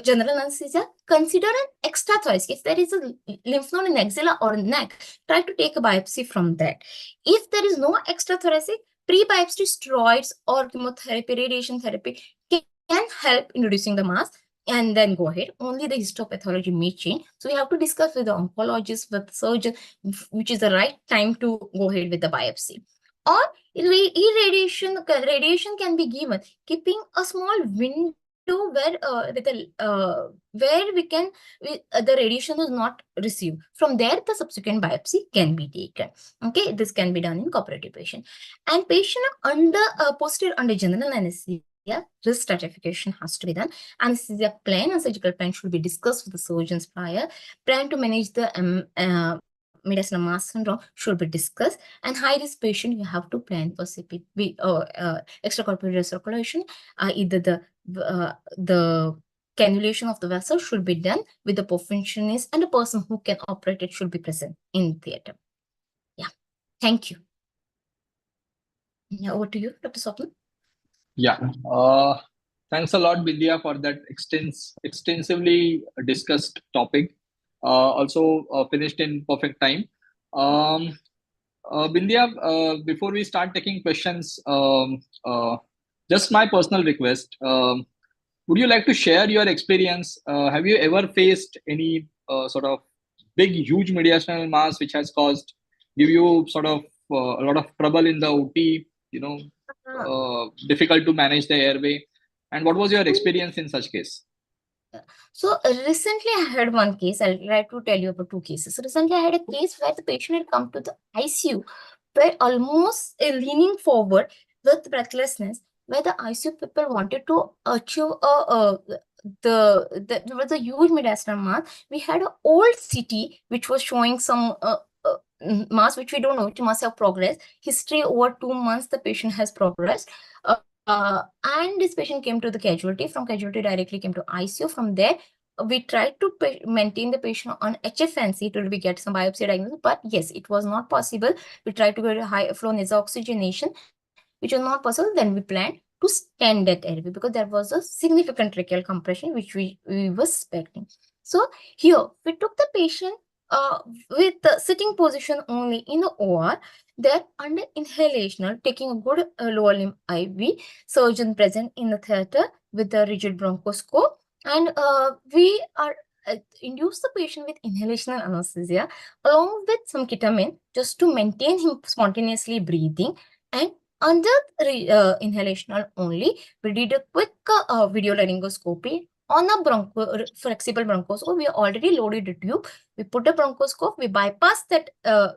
general anesthesia. Consider an extra thoracic. If there is a lymph node in axilla or neck, try to take a biopsy from that. If there is no extra thoracic, pre-biopsy steroids or chemotherapy, radiation therapy can help in reducing the mass. And then go ahead. Only the histopathology may change. So we have to discuss with the oncologist, with the surgeon, which is the right time to go ahead with the biopsy. Or radiation can be given, keeping a small window where the radiation is not received. From there, the subsequent biopsy can be taken. Okay, this can be done in cooperative patient. And patient posted under general anesthesia, risk stratification has to be done. Anesthesia plan and surgical plan should be discussed with the surgeons prior. Plan to manage the mediastinal mass syndrome should be discussed. And high-risk patient, you have to plan for CPB or extracorporeal circulation. Either the cannulation of the vessel should be done with the perfusionist, and the person who can operate it should be present in theater. Yeah, thank you. Yeah, over to you, Dr. Swapna.
Yeah. Thanks a lot, Vidya, for that extensively discussed topic. Also finished in perfect time. Vidya, before we start taking questions, just my personal request. Would you like to share your experience? Have you ever faced any sort of big, huge mediastinal mass which has give you sort of a lot of trouble in the OT? Difficult to manage the airway. And what was your experience in such case?
So recently I had one case. I'll try to tell you about two cases. So recently I had a case where the patient had come to the ICU, where almost leaning forward with breathlessness, where the ICU people wanted to achieve there was a huge mediastinal mass. We had an old CT which was showing some mass which we don't know, which must have progressed. History over 2 months, the patient has progressed. And this patient came to the casualty. From casualty directly came to ICU. From there, we tried to maintain the patient on HFNC till we get some biopsy diagnosis. But yes, it was not possible. We tried to get a high flow nasal oxygenation, which was not possible. Then we planned to stent that airway because there was a significant tracheal compression, which we were expecting. So here, we took the patient with the sitting position only in the OR. They're under inhalational, taking a good lower limb IV, surgeon present in the theater with the rigid bronchoscope. And we are induce the patient with inhalational anesthesia along with some ketamine just to maintain him spontaneously breathing. And under inhalational only, we did a quick video laryngoscopy on a flexible bronchoscope. We already loaded the tube. We put a bronchoscope. We bypassed that.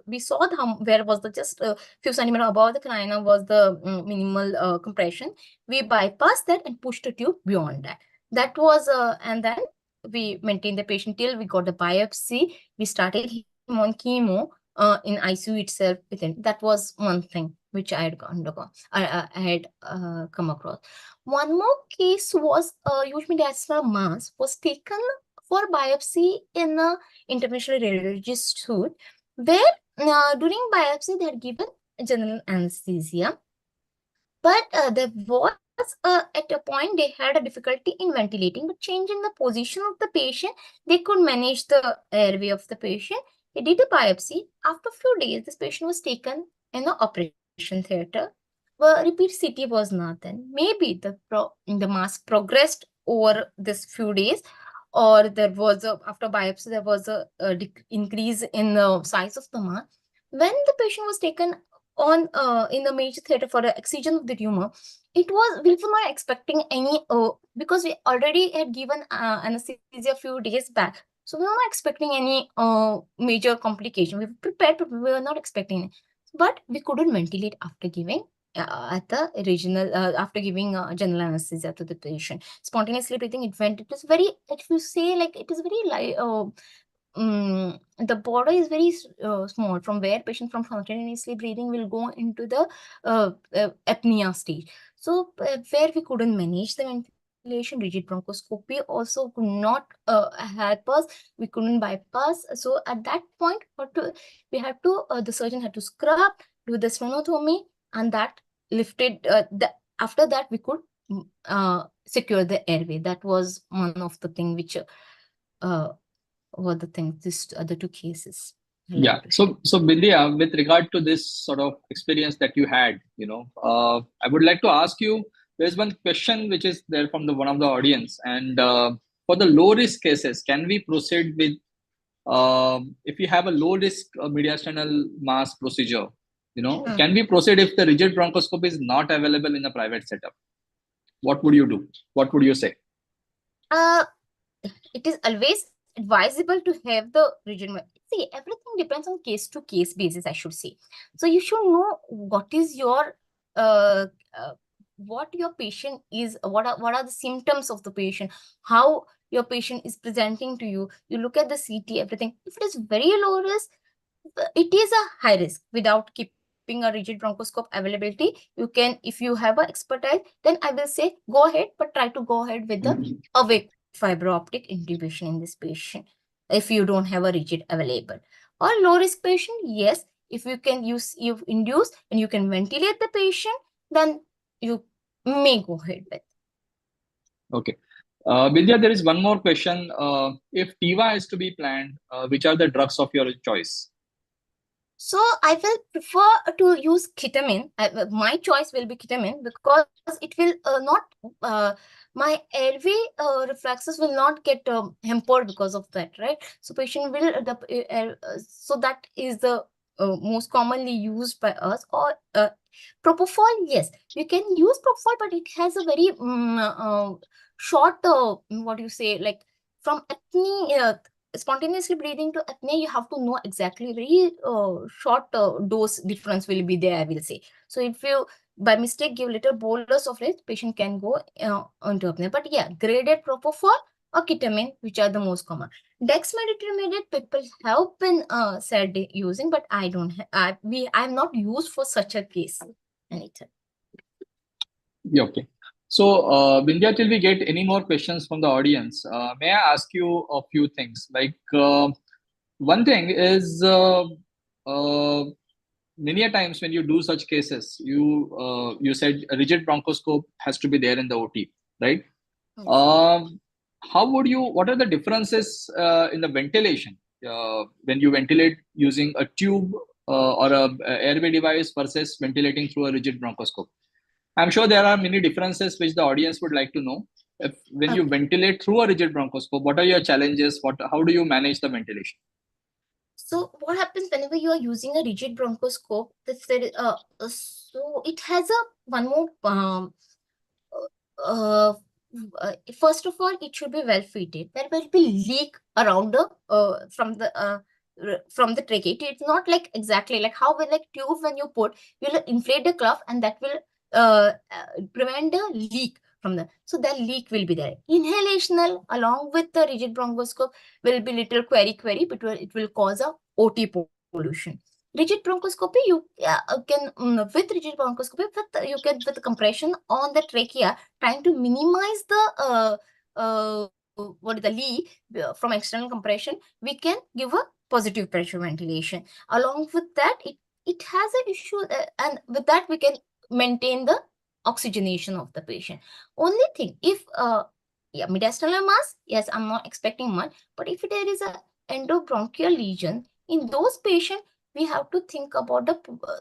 We saw where was the just a few centimeters above the carina was the minimal compression. We bypassed that and pushed the tube beyond that. That was and then we maintained the patient till we got the biopsy. We started him on chemo in ICU itself. That was one thing which I had undergone. I had come across. One more case was huge mediastinal mass was taken for biopsy in a interventional radiologist suite, where during biopsy they had given general anesthesia, but there was at a point they had a difficulty in ventilating, but changing the position of the patient, they could manage the airway of the patient. They did a biopsy. After a few days, this patient was taken in the operation theater. Repeat CT was not done. Maybe the mass progressed over this few days, or there was after biopsy there was a increase in the size of the mass. When the patient was taken on in the major theater for the excision of the tumor, we were not expecting any because we already had given anesthesia a few days back. So we were not expecting any major complication. We were prepared, but we were not expecting it. But we couldn't ventilate after giving at the regional after giving general anesthesia to the patient. Spontaneously breathing, it went. It was very, if you say like, it is very the border is very small from where patient from spontaneously breathing will go into the apnea stage. So where we couldn't manage the ventilation, rigid bronchoscopy also could not help us. We couldn't bypass. So at that point, we had to the surgeon had to scrub, do the sternotomy, and that lifted. After that, we could secure the airway. That was one of the thing which were the things, these are the two cases I like
Yeah.
to share.
So Vidya, with regard to this sort of experience that you had, I would like to ask you, there's one question which is there from the one of the audience. And for the low risk cases, can we proceed with, if we have a low risk mediastinal mass procedure, can we proceed if the rigid bronchoscopy is not available in a private setup? What would you do? What would you say?
It is always advisable to have the rigid. See, everything depends on case to case basis, I should say. So you should know what is your what your patient is, what are the symptoms of the patient, how your patient is presenting to you. You look at the CT, everything. If it is very low risk, it is a high risk. Without keeping a rigid bronchoscope availability, you can, if you have a expertise, then I will say go ahead, but try to go ahead with the awake fiber optic intubation in this patient if you don't have a rigid available. Or low risk patient, yes, if you can you induce and you can ventilate the patient, then you may go ahead with.
Okay. Vidya, there is one more question. If TIVA is to be planned, which are the drugs of your choice?
So I will prefer to use ketamine. My choice will be ketamine because it will not, my airway reflexes will not get hampered because of that, right? So patient will, so that is the most commonly used by us. Or propofol, yes, you can use propofol, but it has a very short, what do you say, like from apnea, spontaneously breathing to apnea, you have to know exactly very short dose difference will be there, I will say. So if you by mistake give little bolus of it, patient can go into apnea. But yeah, graded propofol or ketamine, which are the most common. Dexmedetomidine people have been said using, but I don't I'm not used for such a case anytime.
Yeah, okay. So, Vindhya, till we get any more questions from the audience, may I ask you a few things? Like, one thing is, many a times when you do such cases, you said a rigid bronchoscope has to be there in the OT, right?
Yes.
What are the differences in the ventilation when you ventilate using a tube or a airway device versus ventilating through a rigid bronchoscope? I'm sure there are many differences which the audience would like to know. When you ventilate through a rigid bronchoscope, what are your challenges? How do you manage the ventilation?
So what happens whenever you are using a rigid bronchoscope? So it has a one more uh, first of all, it should be well fitted. There will be leak around the from the trachea. It's not like exactly like how will like tube when you put, you'll inflate the cuff and that will prevent the leak from the. So that leak will be there. Inhalational along with the rigid bronchoscope will be little query, but it will cause a OT pollution. Rigid bronchoscopy, you can with rigid bronchoscopy, you can with the compression on the trachea, trying to minimize the what is the leak from external compression. We can give a positive pressure ventilation. Along with that, it has an issue, and with that we can maintain the oxygenation of the patient. Only thing, if yeah, mediastinal mass, yes, I'm not expecting much, but if there is a endobronchial lesion in those patients, we have to think about the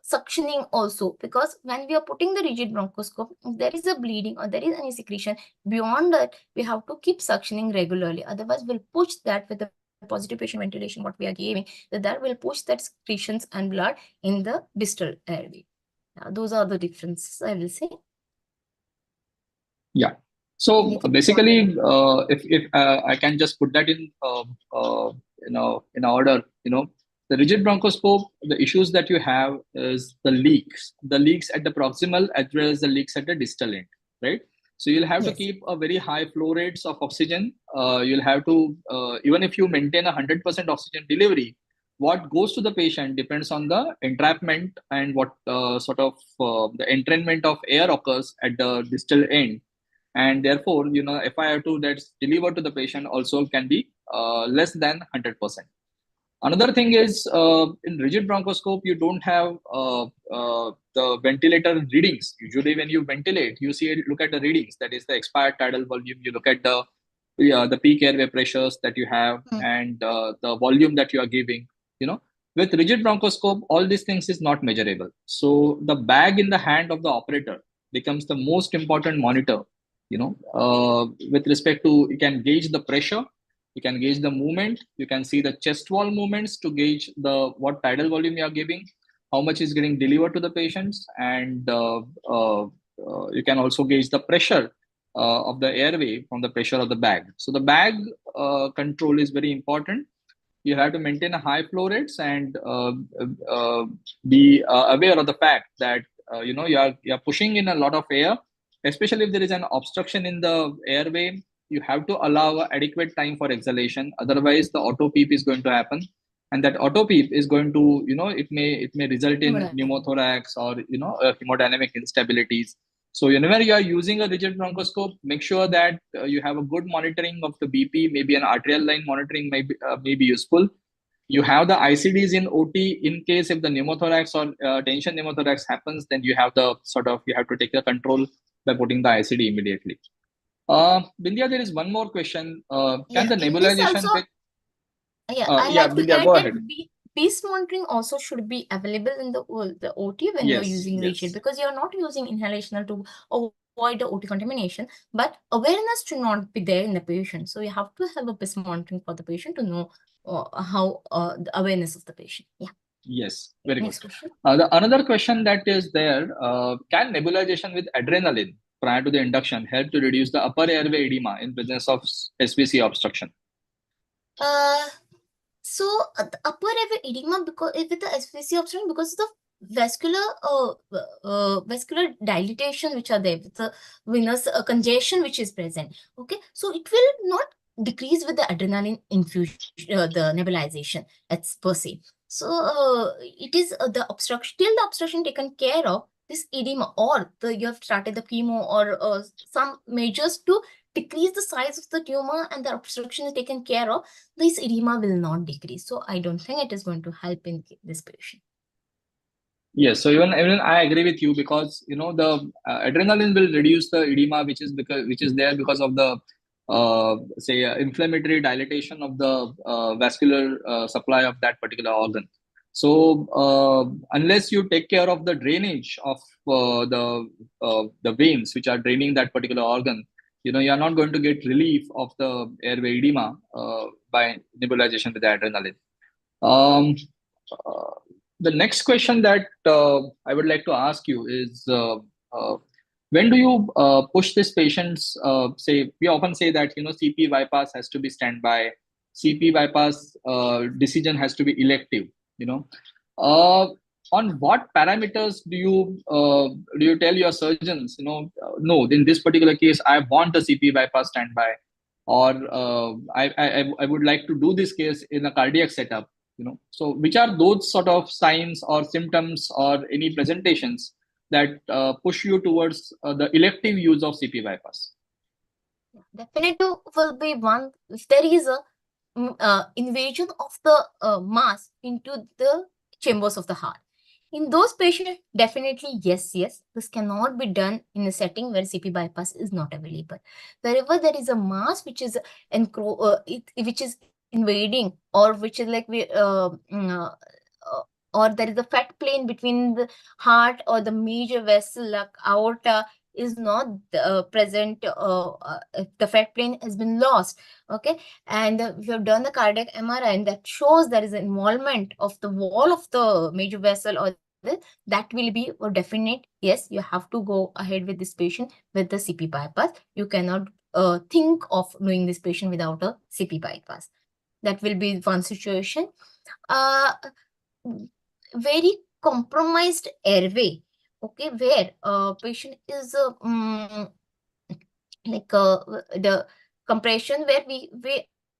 suctioning also, because when we are putting the rigid bronchoscope, if there is a bleeding or there is any secretion, beyond that, we have to keep suctioning regularly. Otherwise, we'll push that with the positive patient ventilation, what we are giving, that will push that secretions and blood in the distal airway. Those are the differences, I will say.
Yeah. So
Anything
basically, if I can just put that in order, the rigid bronchoscope, the issues that you have is the leaks at the proximal as well as the leaks at the distal end, right? So you'll have to
Yes.
keep a very high flow rates of oxygen. You'll have to, even if you maintain 100% oxygen delivery, what goes to the patient depends on the entrapment and what sort of the entrainment of air occurs at the distal end. And therefore, FiO2 that's delivered to the patient also can be less than 100%. Another thing is in rigid bronchoscope, you don't have the ventilator readings. Usually, when you ventilate, you look at the readings. That is the expired tidal volume. You look at the peak airway pressures that you have
Mm.
and the volume that you are giving. With rigid bronchoscope, all these things is not measurable. So the bag in the hand of the operator becomes the most important monitor. With respect to, you can gauge the pressure, you can gauge the movement, you can see the chest wall movements to gauge the what tidal volume you are giving, how much is getting delivered to the patients, and you can also gauge the pressure of the airway from the pressure of the bag. So the bag control is very important. You have to maintain a high flow rates and be aware of the fact that you are pushing in a lot of air, especially if there is an obstruction in the airway. You have to allow adequate time for exhalation, otherwise the auto peep is going to happen, and that auto peep is going to, it may result in pneumothorax or hemodynamic instabilities. So whenever you are using a rigid bronchoscope, make sure that you have a good monitoring of the BP. Maybe an arterial line monitoring may be useful. You have the ICDs in OT in case if the pneumothorax or tension pneumothorax happens, then you have to take the control by putting the ICD immediately. Bindya, there is one more question. Can
Yeah,
the
in this also,
nebulization with
I
yeah,
like to
Bindya,
add
go
that
ahead.
beast monitoring also should be available in the OT when you're
Yes,
using rigid,
yes.
because you're not using inhalational to avoid the OT contamination, but awareness should not be there in the patient. So you have to have a beast monitoring for the patient to know how the awareness of the patient. Yeah.
Yes, very good.
Next question.
Another question that is there, can nebulization with adrenaline prior to the induction help to reduce the upper airway edema in presence of SVC obstruction?
So the upper airway edema, because with the SVC obstruction, because of the vascular dilatation which are there, with the venous congestion which is present. Okay, so it will not decrease with the adrenaline infusion, the nebulization it's per se. So it is the obstruction, till the obstruction taken care of, this edema, or you have started the chemo or some measures to decrease the size of the tumor and the obstruction is taken care of, this edema will not decrease. So I don't think it is going to help in this patient.
Yes, so even I agree with you, because the adrenaline will reduce the edema, which is there because of the inflammatory dilatation of the vascular supply of that particular organ. So unless you take care of the drainage of the veins which are draining that particular organ, you are not going to get relief of the airway edema by nebulization with the adrenaline. Um, uh, the next question that I would like to ask you is, when do you push these patients? Say, we often say that CP bypass has to be standby, CP bypass decision has to be elective. Uh, on what parameters do you tell your surgeons? No, in this particular case, I want a CP bypass standby, or I would like to do this case in a cardiac setup. So which are those sort of signs or symptoms or any presentations that push you towards the elective use of CP bypass?
Definitive will be one if there is a invasion of the mass into the chambers of the heart. In those patients, definitely yes, this cannot be done in a setting where CP bypass is not available. Wherever there is a mass which is which is invading, or which is like or there is a fat plane between the heart or the major vessel like aorta is not present, if the fat plane has been lost. Okay, and we have done the cardiac MRI and that shows there is an involvement of the wall of the major vessel, or that will be a definite yes, you have to go ahead with this patient with the CP bypass. You cannot think of doing this patient without a CP bypass. That will be one situation. Very compromised airway, okay, where patient is like the compression where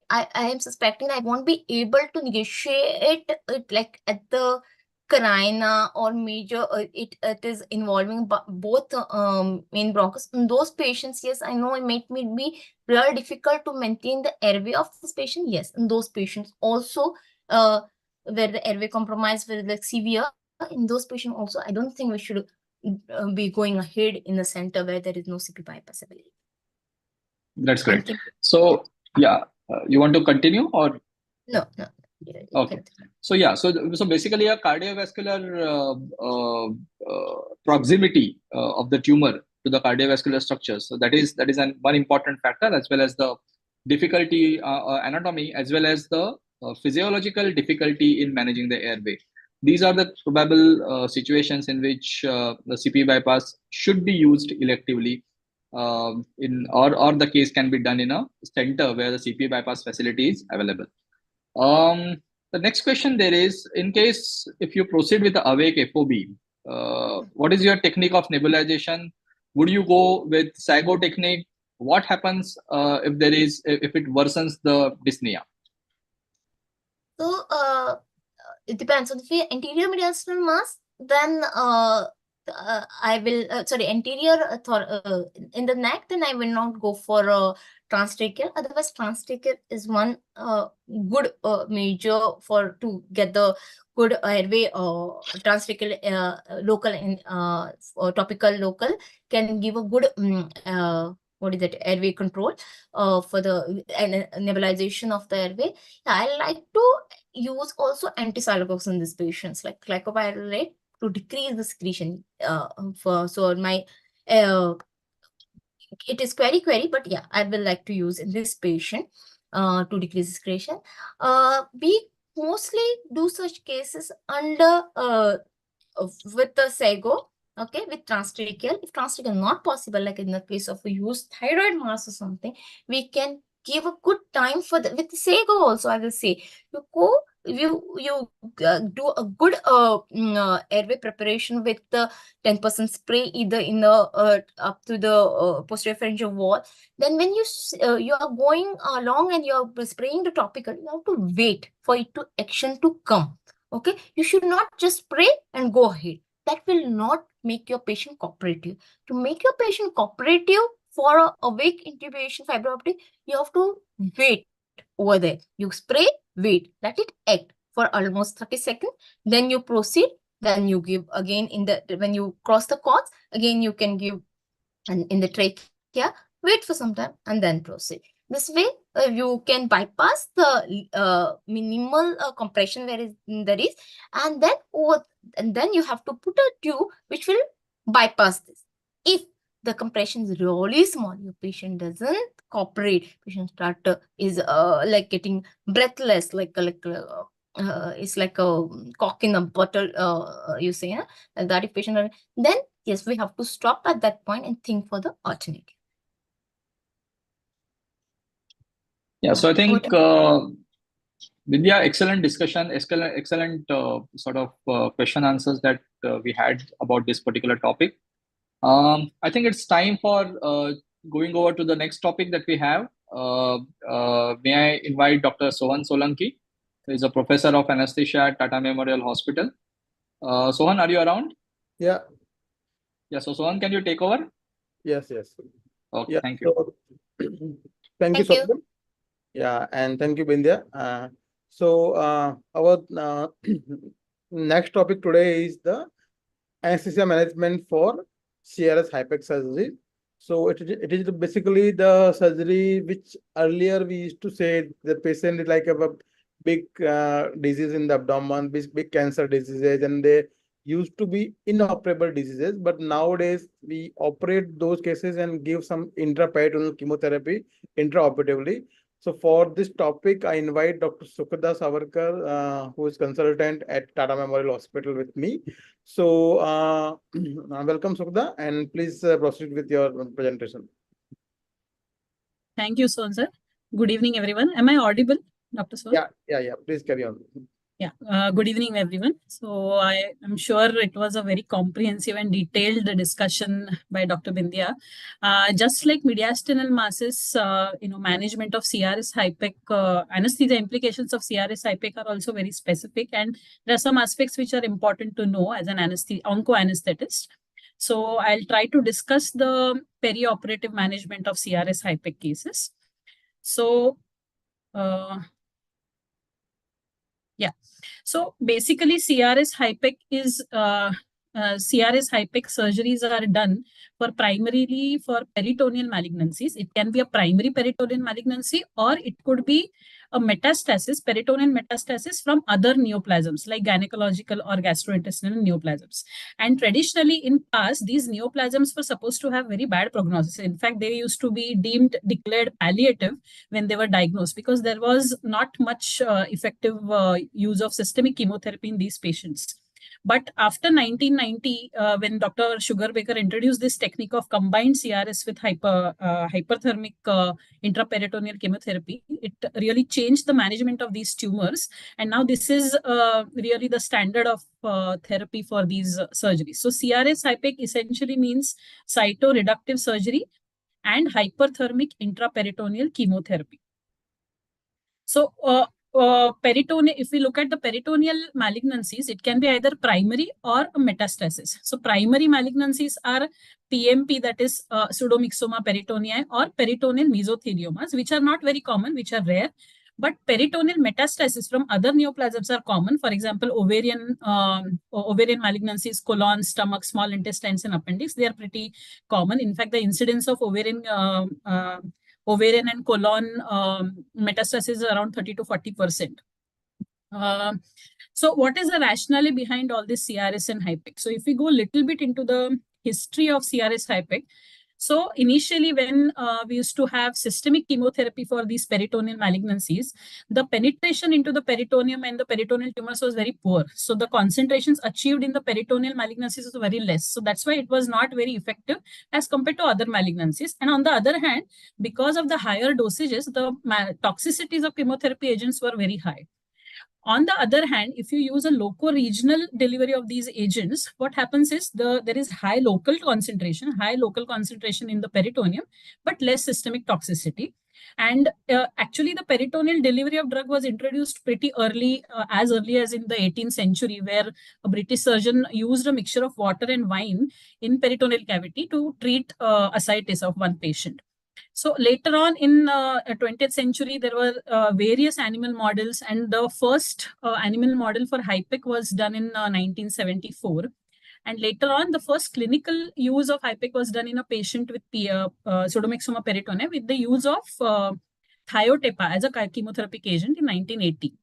I am suspecting I won't be able to negotiate it like at the carina or major, it is involving both main bronchus. In those patients, yes, I know it may be really difficult to maintain the airway of this patient. Yes, in those patients also, where the airway compromise will like severe, in those patients also, I don't think we should be going ahead in the center where there is no CP bypass ability.
That's great.
Thank you.
So yeah, you want to continue or?
No. Yeah,
Okay. So yeah, so basically a cardiovascular proximity of the tumor to the cardiovascular structure. So that is one important factor, as well as the difficulty anatomy, as well as the physiological difficulty in managing the airway. These are the probable situations in which the CP bypass should be used electively, or the case can be done in a center where the CP bypass facility is available. The next question there is, in case if you proceed with the awake FOB, what is your technique of nebulization? Would you go with SAGO technique? What happens if it worsens the dyspnea?
So it depends. So if we anterior mediastinal mass, then I will anterior in the neck, then I will not go for transtracheal. Otherwise, transtracheal is one good measure for to get the good airway. Transtracheal local and topical local can give a good what is that, airway control for the nebulization of the airway. I like to use also anticytotoxics in these patients, like glycopyrrolate, to decrease the secretion. It is query, but yeah, I will like to use in this patient to decrease secretion. We mostly do such cases under with the SAGO, okay, with transtracheal. If transtracheal not possible, like in the case of a used thyroid mass or something, we can give a good time for with the SAGO also. I will say you do a good airway preparation with the 10% spray either in the up to the posterior pharyngeal wall. Then when you are going along and you are spraying the topical, you have to wait for it to action to come. Okay, you should not just spray and go ahead. That will not make your patient cooperative. To make your patient cooperative for a awake intubation fiberoptic, you have to wait over there. You spray, wait, let it act for almost 30 seconds. Then you proceed. Then you give again when you cross the cords, again you can give in the trachea, wait for some time and then proceed. This way, you can bypass the minimal compression there is, and then you have to put a tube which will bypass this. If the compression is really small, your patient doesn't cooperate, patient is like getting breathless, it's like a cock in a bottle, you say, like that. If patient, then yes, we have to stop at that point and think for the alternative.
Yeah, so I think Vidya, excellent discussion, excellent sort of question answers that we had about this particular topic. I think it's time for going over to the next topic that we have. May I invite Dr. Sohan Solanki, who is a professor of anesthesia at Tata Memorial Hospital. Sohan, are you around?
Yeah.
Yeah, so Sohan, can you take over?
Yes.
Okay,
Yeah,
thank you.
So, thank you so much. Yeah, and thank you, Bindya. Our next topic today is the anesthesia management for CRS hypex surgery. So it is basically the surgery which earlier we used to say the patient is like a big disease in the abdomen, big cancer diseases, and they used to be inoperable diseases. But nowadays we operate those cases and give some intraperitoneal chemotherapy intraoperatively. So for this topic, I invite Dr. Sukhda Savarkar, who is consultant at Tata Memorial Hospital with me. So welcome, Sukhda, and please proceed with your presentation.
Thank you, Sohan sir. Good evening, everyone. Am I audible, Dr. Sohan?
Yeah. Please carry on.
Good evening, everyone. So I am sure it was a very comprehensive and detailed discussion by Dr. Bindya. Just like mediastinal masses, management of CRS HIPEC, anesthesia implications of CRS HIPEC are also very specific, and there are some aspects which are important to know as an onco-anesthetist. So I'll try to discuss the perioperative management of CRS HIPEC cases. So, So basically, CRS HIPEC is CRS HIPEC surgeries are done primarily for peritoneal malignancies. It can be a primary peritoneal malignancy, or it could be a metastasis, peritoneal metastasis from other neoplasms like gynecological or gastrointestinal neoplasms. And traditionally, in past, these neoplasms were supposed to have very bad prognosis. In fact, they used to be declared palliative when they were diagnosed, because there was not much effective use of systemic chemotherapy in these patients. But after 1990, when Dr. Sugarbaker introduced this technique of combined CRS with hyperthermic intraperitoneal chemotherapy, it really changed the management of these tumors. And now this is really the standard of therapy for these surgeries. So CRS HIPEC essentially means cytoreductive surgery and hyperthermic intraperitoneal chemotherapy. So peritoneal, if we look at the peritoneal malignancies, it can be either primary or a metastasis. So primary malignancies are PMP, that is pseudomyxoma peritonei, or peritoneal mesotheliomas, which are not very common, which are rare. But peritoneal metastasis from other neoplasms are common. For example, ovarian malignancies, colon, stomach, small intestines, and appendix, they are pretty common. In fact, the incidence of ovarian and colon metastasis is around 30 to 40%. So what is the rationale behind all this CRS and HIPEC? So if we go a little bit into the history of CRS HIPEC, so initially when we used to have systemic chemotherapy for these peritoneal malignancies, the penetration into the peritoneum and the peritoneal tumors was very poor. So the concentrations achieved in the peritoneal malignancies was very less. So that's why it was not very effective as compared to other malignancies. And on the other hand, because of the higher dosages, the toxicities of chemotherapy agents were very high. On the other hand, if you use a loco-regional delivery of these agents, what happens is there is high local concentration in the peritoneum, but less systemic toxicity. And actually, the peritoneal delivery of drug was introduced pretty early, as early as in the 18th century, where a British surgeon used a mixture of water and wine in peritoneal cavity to treat ascites of one patient. So later on in 20th century, there were various animal models, and the first animal model for HIPEC was done in 1974. And later on, the first clinical use of HIPEC was done in a patient with pseudomyxoma peritonei with the use of thiotepa as a chemotherapy agent in 1980.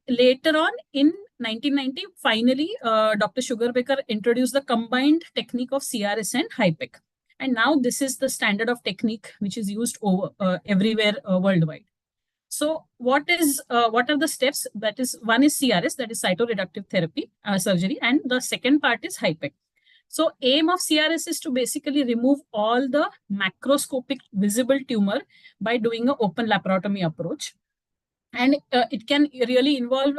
Later on in 1990, finally, Dr. Sugarbaker introduced the combined technique of CRS and HIPEC. And now this is the standard of technique which is used everywhere worldwide. So what are the steps? That is, one is CRS, that is cytoreductive therapy surgery, and the second part is HIPEC. So aim of CRS is to basically remove all the macroscopic visible tumor by doing an open laparotomy approach. And it can really involve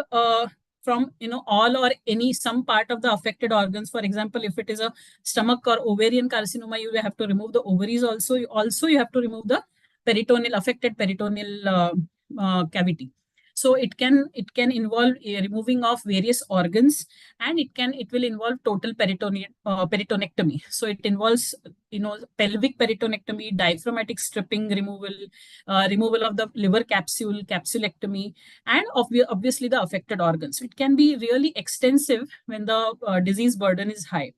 from all or some part of the affected organs. For example, if it is a stomach or ovarian carcinoma, you have to remove the ovaries also. You have to remove the affected peritoneal cavity. So it can involve removing of various organs, and it will involve total peritonectomy. So it involves pelvic peritonectomy, diaphragmatic stripping removal, removal of the liver capsulectomy, and obviously the affected organs. So it can be really extensive when the disease burden is high.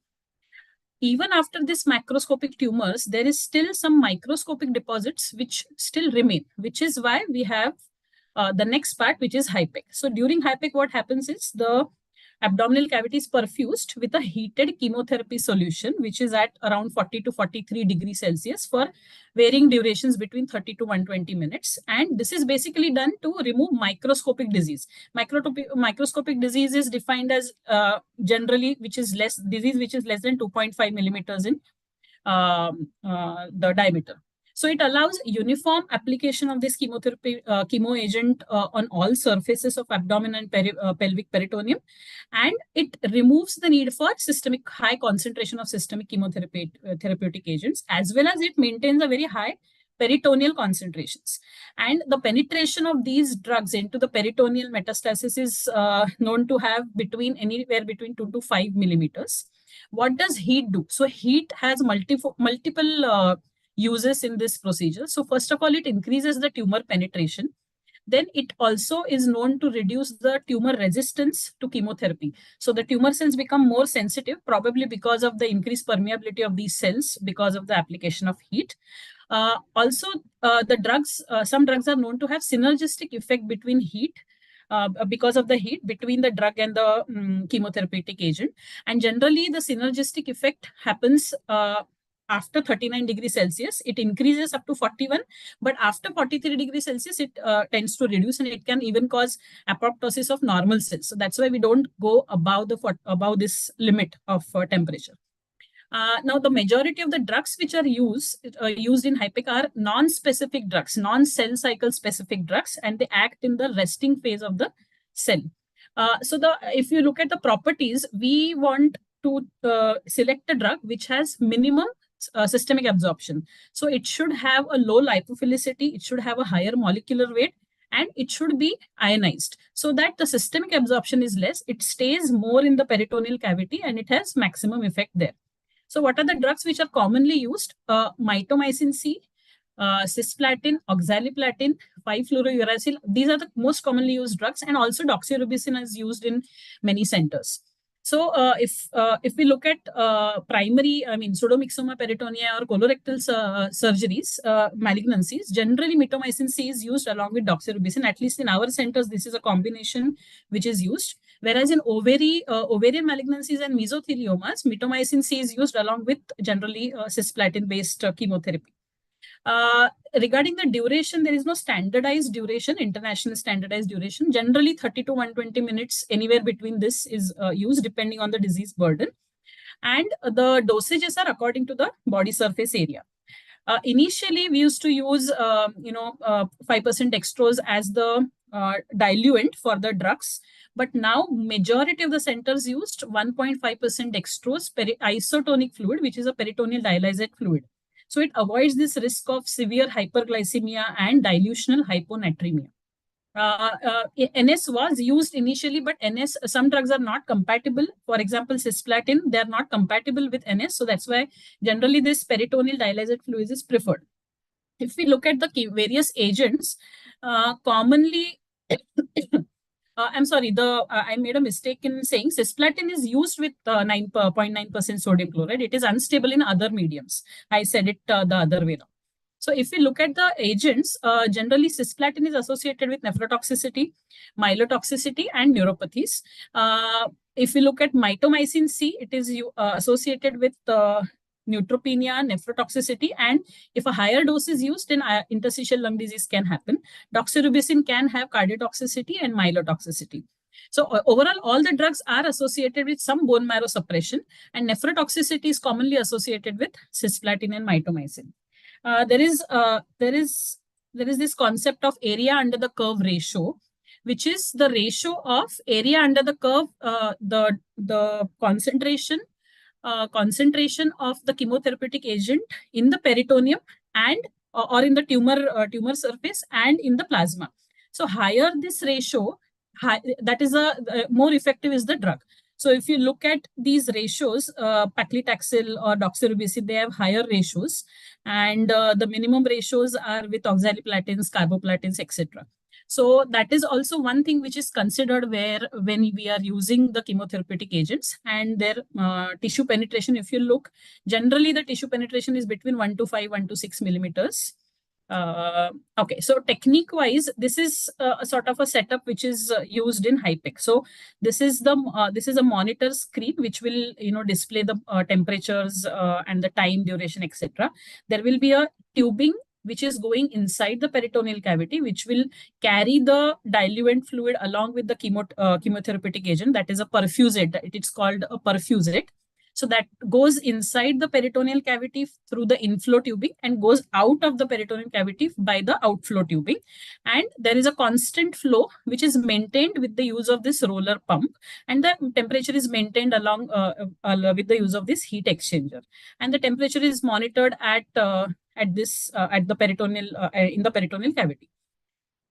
Even after this macroscopic tumors, there is still some microscopic deposits which still remain, which is why we have the next part, which is HIPEC. So during HIPEC, what happens is the abdominal cavity is perfused with a heated chemotherapy solution, which is at around 40 to 43 degrees Celsius for varying durations between 30 to 120 minutes. And this is basically done to remove microscopic disease. Microscopic disease is defined as generally which is less than 2.5 millimeters in the diameter. So it allows uniform application of this chemotherapy chemo agent on all surfaces of abdomen and pelvic peritoneum, and it removes the need for systemic high concentration of systemic chemotherapy therapeutic agents, as well as it maintains a very high peritoneal concentrations. And the penetration of these drugs into the peritoneal metastasis is known to have anywhere between 2 to 5 millimeters. What does heat do? So heat has multiple uses in this procedure. So first of all, it increases the tumor penetration. Then it also is known to reduce the tumor resistance to chemotherapy. So the tumor cells become more sensitive, probably because of the increased permeability of these cells because of the application of heat. Also, some drugs are known to have synergistic effect between heat, because of the heat between the drug and the chemotherapeutic agent. And generally, the synergistic effect happens after 39 degrees Celsius. It increases up to 41, but after 43 degrees Celsius, it tends to reduce, and it can even cause apoptosis of normal cells. So that's why we don't go above this limit of temperature. Now, the majority of the drugs which are used in HIPEC are non-specific drugs, non-cell cycle specific drugs, and they act in the resting phase of the cell. If you look at the properties, we want to select a drug which has minimum systemic absorption. So it should have a low lipophilicity, it should have a higher molecular weight, and it should be ionized so that the systemic absorption is less. It stays more in the peritoneal cavity and it has maximum effect there. So what are the drugs which are commonly used? Mitomycin C, cisplatin, oxaliplatin, 5-fluorouracil. These are the most commonly used drugs, and also doxorubicin is used in many centers. So if we look at pseudomyxoma peritoneae or colorectal surgeries, malignancies, generally mitomycin C is used along with doxorubicin. At least in our centers, this is a combination which is used. Whereas in ovarian malignancies and mesotheliomas, mitomycin C is used along with generally cisplatin-based chemotherapy. Regarding the duration, there is no standardized duration, international standardized duration. Generally, 30 to 120 minutes, anywhere between this is used depending on the disease burden. And the dosages are according to the body surface area. Initially, we used to use 5% dextrose as the diluent for the drugs. But now, majority of the centers used 1.5% dextrose isotonic fluid, which is a peritoneal dialysate fluid. So it avoids this risk of severe hyperglycemia and dilutional hyponatremia. NS was used initially, but NS, some drugs are not compatible. For example, cisplatin, they are not compatible with NS. So that's why generally this peritoneal dialysate fluid is preferred. If we look at the various agents, commonly, I'm sorry, I made a mistake in saying cisplatin is used with 9.9% sodium chloride. It is unstable in other mediums. I said it the other way now. So if we look at the agents, generally cisplatin is associated with nephrotoxicity, myelotoxicity, and neuropathies. If we look at mitomycin C, it is associated with neutropenia, nephrotoxicity, and if a higher dose is used, then interstitial lung disease can happen. Doxorubicin can have cardiotoxicity and myelotoxicity. So overall, all the drugs are associated with some bone marrow suppression, and nephrotoxicity is commonly associated with cisplatin and mitomycin. There is this concept of area under the curve ratio, which is the ratio of area under the curve, the concentration of the chemotherapeutic agent in the peritoneum and or in the tumor surface and in the plasma. So higher this ratio, that is more effective is the drug. So if you look at these ratios, paclitaxel or doxorubicin, they have higher ratios, and the minimum ratios are with oxaliplatins, carboplatins, etc. So that is also one thing which is considered when we are using the chemotherapeutic agents, and their tissue penetration. If you look, generally the tissue penetration is between 1 to 5, 1 to 6 millimeters. Okay, so technique wise, this is a sort of a setup which is used in HIPEC. So this is a monitor screen which will display the temperatures and the time, duration, etc. There will be a tubing which is going inside the peritoneal cavity, which will carry the diluent fluid along with the chemotherapeutic agent. That is a perfusate. It is called a perfusate. So that goes inside the peritoneal cavity through the inflow tubing and goes out of the peritoneal cavity by the outflow tubing. And there is a constant flow which is maintained with the use of this roller pump, and the temperature is maintained along with the use of this heat exchanger. And the temperature is monitored at the peritoneal in the peritoneal cavity.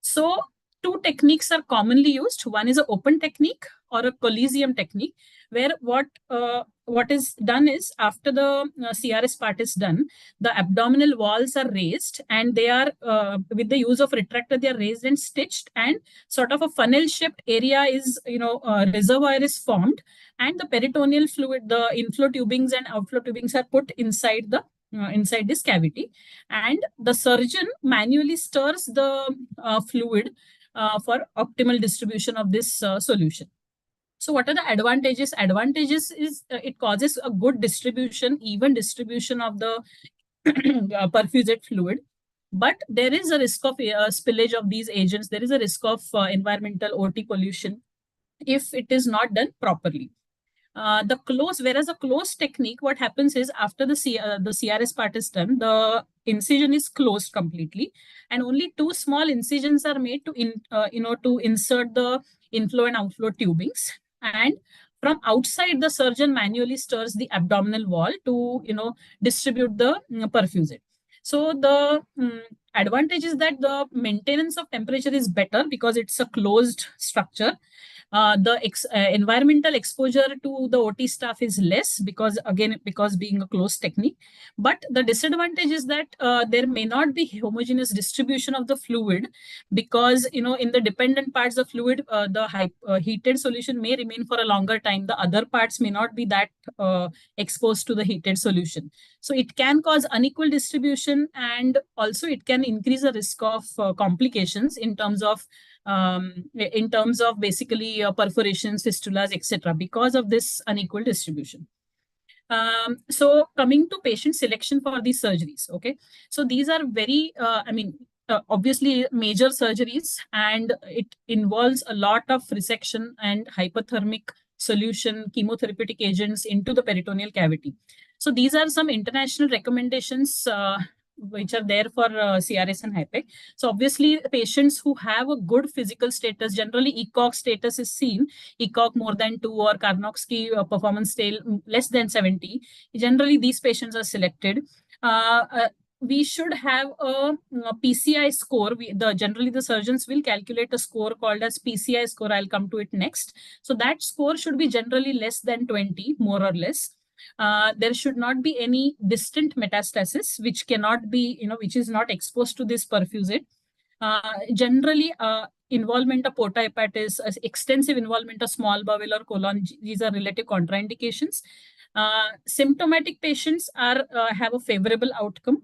So two techniques are commonly used. One is an open technique or a Coliseum technique, where what is done is, after the CRS part is done, the abdominal walls are raised, and they are with the use of retractor, they are raised and stitched, and sort of a funnel shaped area is, reservoir is formed, and the peritoneal fluid, the inflow tubings and outflow tubings are put inside the inside this cavity, and the surgeon manually stirs the fluid for optimal distribution of this solution. So what are the advantages? Advantages is it causes a good distribution, even distribution of the perfusate fluid. But there is a risk of spillage of these agents. There is a risk of environmental OT pollution if it is not done properly. Whereas a closed technique, what happens is, after the CRS part is done, the incision is closed completely, and only two small incisions are made to insert the inflow and outflow tubings. And from outside, the surgeon manually stirs the abdominal wall to distribute the perfusate. So the advantage is that the maintenance of temperature is better because it's a closed structure. The environmental exposure to the OT staff is less because being a closed technique. But the disadvantage is that there may not be homogeneous distribution of the fluid, because in the dependent parts of fluid, the heated solution may remain for a longer time. The other parts may not be that exposed to the heated solution. So it can cause unequal distribution, and also it can increase the risk of complications in terms of basically perforations, fistulas, etc., because of this unequal distribution. So coming to patient selection for these surgeries, okay. So these are very, obviously major surgeries, and it involves a lot of resection and hypothermic solution, chemotherapeutic agents into the peritoneal cavity. So these are some international recommendations which are there for CRS and HIPEC. So obviously, patients who have a good physical status, generally ECOG status is seen, ECOG more than 2 or Karnofsky performance scale less than 70. Generally, these patients are selected. We should have a PCI score. Generally, the surgeons will calculate a score called as PCI score. I'll come to it next. So that score should be generally less than 20, more or less. There should not be any distant metastasis, which cannot be, which is not exposed to this perfusate. Generally, involvement of porta hepatis, extensive involvement of small bowel or colon, these are relative contraindications. Symptomatic patients have a favorable outcome.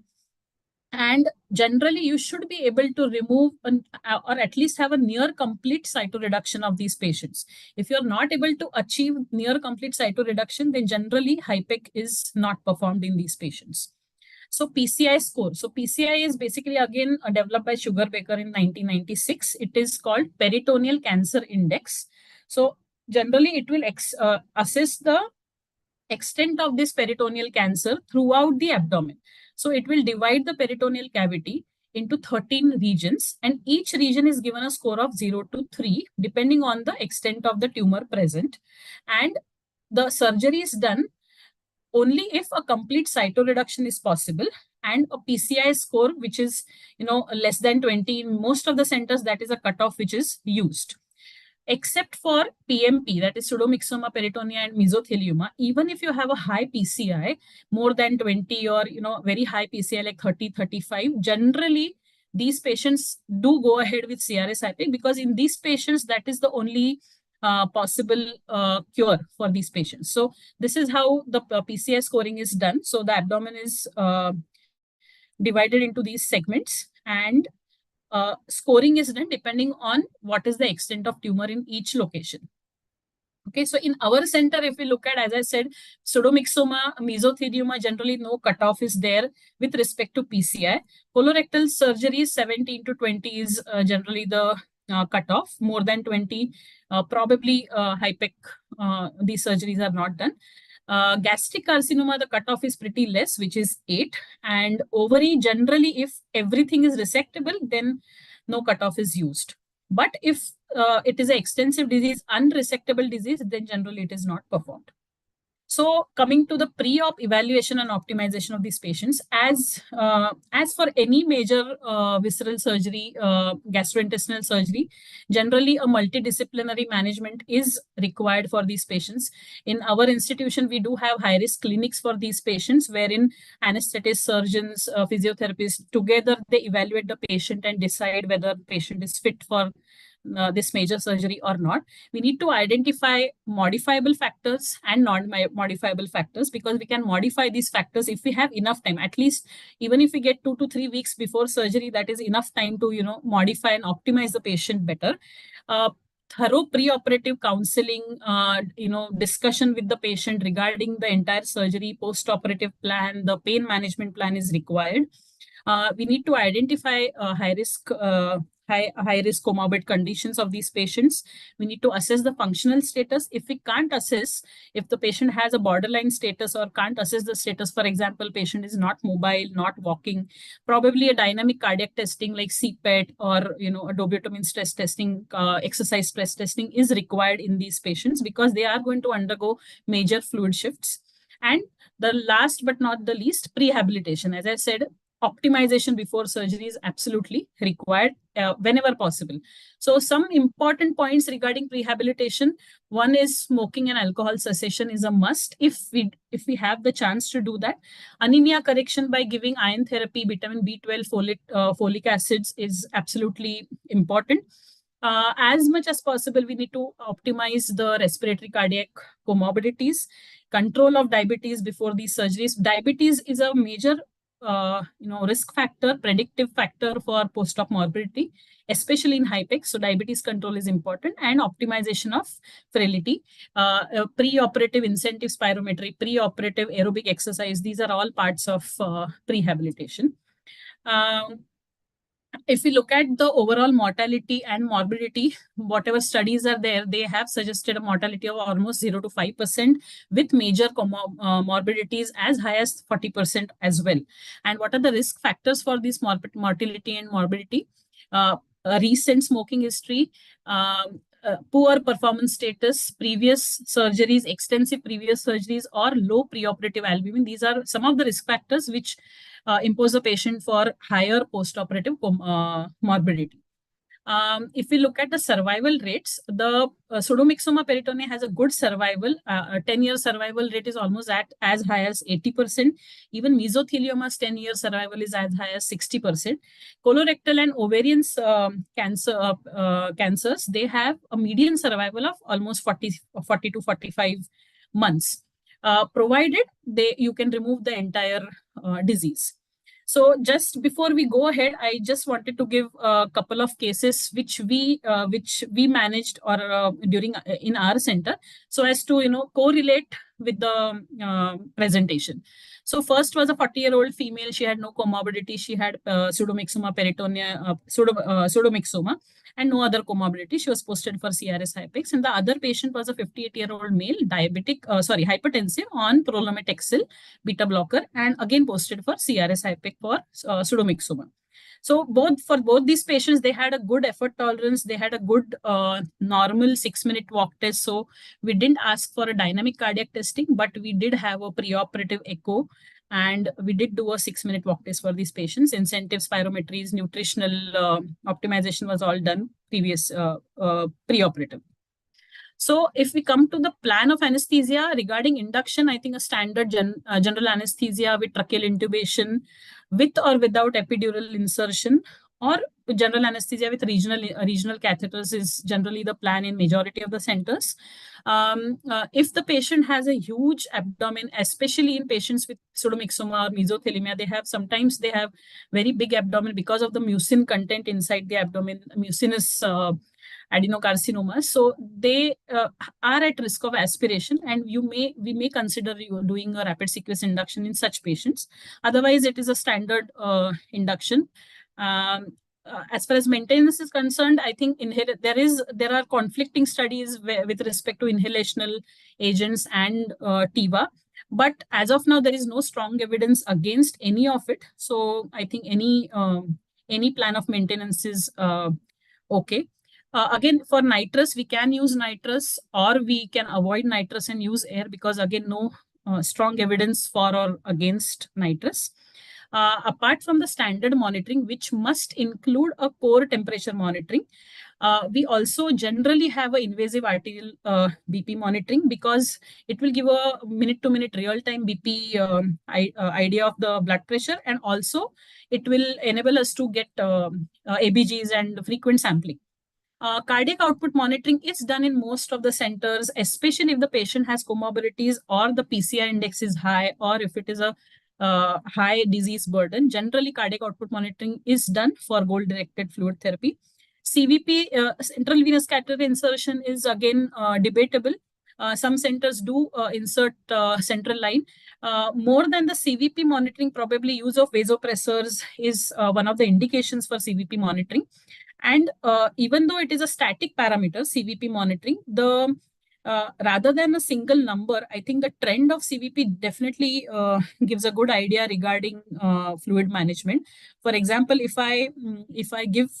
And generally, you should be able to remove or at least have a near complete cytoreduction of these patients. If you're not able to achieve near complete cytoreduction, then generally HIPEC is not performed in these patients. So PCI score. So PCI is basically again developed by Sugar-Baker in 1996. It is called Peritoneal Cancer Index. So generally, it will assess the extent of this peritoneal cancer throughout the abdomen. So it will divide the peritoneal cavity into 13 regions, and each region is given a score of 0 to 3, depending on the extent of the tumor present. And the surgery is done only if a complete cytoreduction is possible, and a PCI score, which is less than 20. In most of the centers, that is a cutoff which is used. Except for PMP, that is pseudomyxoma, peritonia, and mesothelioma, even if you have a high PCI, more than 20, or very high PCI like 30, 35, generally these patients do go ahead with CRS HIPEC, because in these patients, that is the only possible cure for these patients. So this is how the PCI scoring is done. So the abdomen is divided into these segments, and scoring is done depending on what is the extent of tumor in each location. Okay, so in our center, if we look at, as I said, pseudomyxoma, mesothelioma, generally no cutoff is there with respect to PCI. Colorectal surgery, 17 to 20 is generally the cutoff. More than 20, probably HIPEC, these surgeries are not done. Gastric carcinoma, the cutoff is pretty less, which is 8. And ovary, generally, if everything is resectable, then no cutoff is used. But if it is an extensive disease, unresectable disease, then generally it is not performed. So coming to the pre-op evaluation and optimization of these patients, as for any major visceral surgery, gastrointestinal surgery, generally a multidisciplinary management is required for these patients. In our institution, we do have high-risk clinics for these patients, wherein anesthetists, surgeons, physiotherapists, together they evaluate the patient and decide whether the patient is fit for this major surgery or not. We need to identify modifiable factors and non-modifiable factors, because we can modify these factors if we have enough time. At least even if we get 2 to 3 weeks before surgery, that is enough time to modify and optimize the patient better. Thorough pre-operative counseling, discussion with the patient regarding the entire surgery, post-operative plan, the pain management plan is required. We need to identify high-risk comorbid conditions of these patients. We need to assess the functional status. If we can't assess, if the patient has a borderline status or can't assess the status, for example, patient is not mobile, not walking, probably a dynamic cardiac testing like CPET or a dobutamine stress testing, exercise stress testing is required in these patients, because they are going to undergo major fluid shifts. And the last but not the least, prehabilitation. As I said, optimization before surgery is absolutely required whenever possible. So some important points regarding prehabilitation. One is smoking and alcohol cessation is a must if we have the chance to do that. Anemia correction by giving iron therapy, vitamin B12, folic acids is absolutely important. As much as possible, we need to optimize the respiratory cardiac comorbidities, control of diabetes before these surgeries. Diabetes is a major risk factor, predictive factor for post-op morbidity, especially in HIPEX. So diabetes control is important, and optimization of frailty, pre-operative incentive spirometry, pre-operative aerobic exercise. These are all parts of prehabilitation. If we look at the overall mortality and morbidity, whatever studies are there, they have suggested a mortality of almost 0 to 5%, with major morbidities as high as 40% as well. And what are the risk factors for this mortality and morbidity? Recent smoking history, poor performance status, previous surgeries, extensive previous surgeries, or low preoperative albumin. These are some of the risk factors which impose a patient for higher post-operative morbidity. If we look at the survival rates, the pseudomyxoma peritoneae has a good survival. 10-year survival rate is almost as high as 80%. Even mesothelioma's 10-year survival is as high as 60%. Colorectal and ovarian cancers, they have a median survival of almost 40 to 45 months, provided you can remove the entire disease. So just before we go ahead, I just wanted to give a couple of cases which we managed or in our center, so as to correlate with the presentation. So first was a 40-year-old female. She had no comorbidity. She had pseudomyxoma peritoneae, pseudomyxoma, and no other comorbidity. She was posted for CRS HIPEX. And the other patient was a 58-year-old male, hypertensive on prolametexil beta blocker, and again posted for CRS HIPEX for pseudomyxoma. So for both these patients, they had a good effort tolerance. They had a good normal 6-minute walk test. So we didn't ask for a dynamic cardiac testing, but we did have a preoperative echo, and we did do a 6-minute walk test for these patients. Incentive spirometries, nutritional optimization was all done previous preoperative. So if we come to the plan of anesthesia regarding induction, I think a standard general anesthesia with tracheal intubation, with or without epidural insertion, or general anesthesia with regional catheters is generally the plan in majority of the centers. If the patient has a huge abdomen, especially in patients with pseudomyxoma or mesothelia, sometimes they have very big abdomen because of the mucin content inside the abdomen, mucinous adenocarcinomas. So they are at risk of aspiration, and we may consider doing a rapid sequence induction in such patients. Otherwise, it is a standard induction. as far as maintenance is concerned, I think there are conflicting studies with respect to inhalational agents and TIVA. But as of now, there is no strong evidence against any of it. So I think any plan of maintenance is okay. Again, for nitrous, we can use nitrous or we can avoid nitrous and use air, because again, no strong evidence for or against nitrous. Apart from the standard monitoring, which must include a core temperature monitoring, we also generally have an invasive arterial BP monitoring, because it will give a minute-to-minute real-time BP idea of the blood pressure, and also it will enable us to get ABGs and frequent sampling. Cardiac output monitoring is done in most of the centers, especially if the patient has comorbidities or the PCI index is high, or if it is a high disease burden. Generally, cardiac output monitoring is done for goal-directed fluid therapy. CVP, central venous catheter insertion, is again debatable. Some centers do insert central line. More than the CVP monitoring, probably use of vasopressors is one of the indications for CVP monitoring. And even though it is a static parameter, CVP monitoring, rather than a single number, I think the trend of CVP definitely gives a good idea regarding fluid management. For example, if I give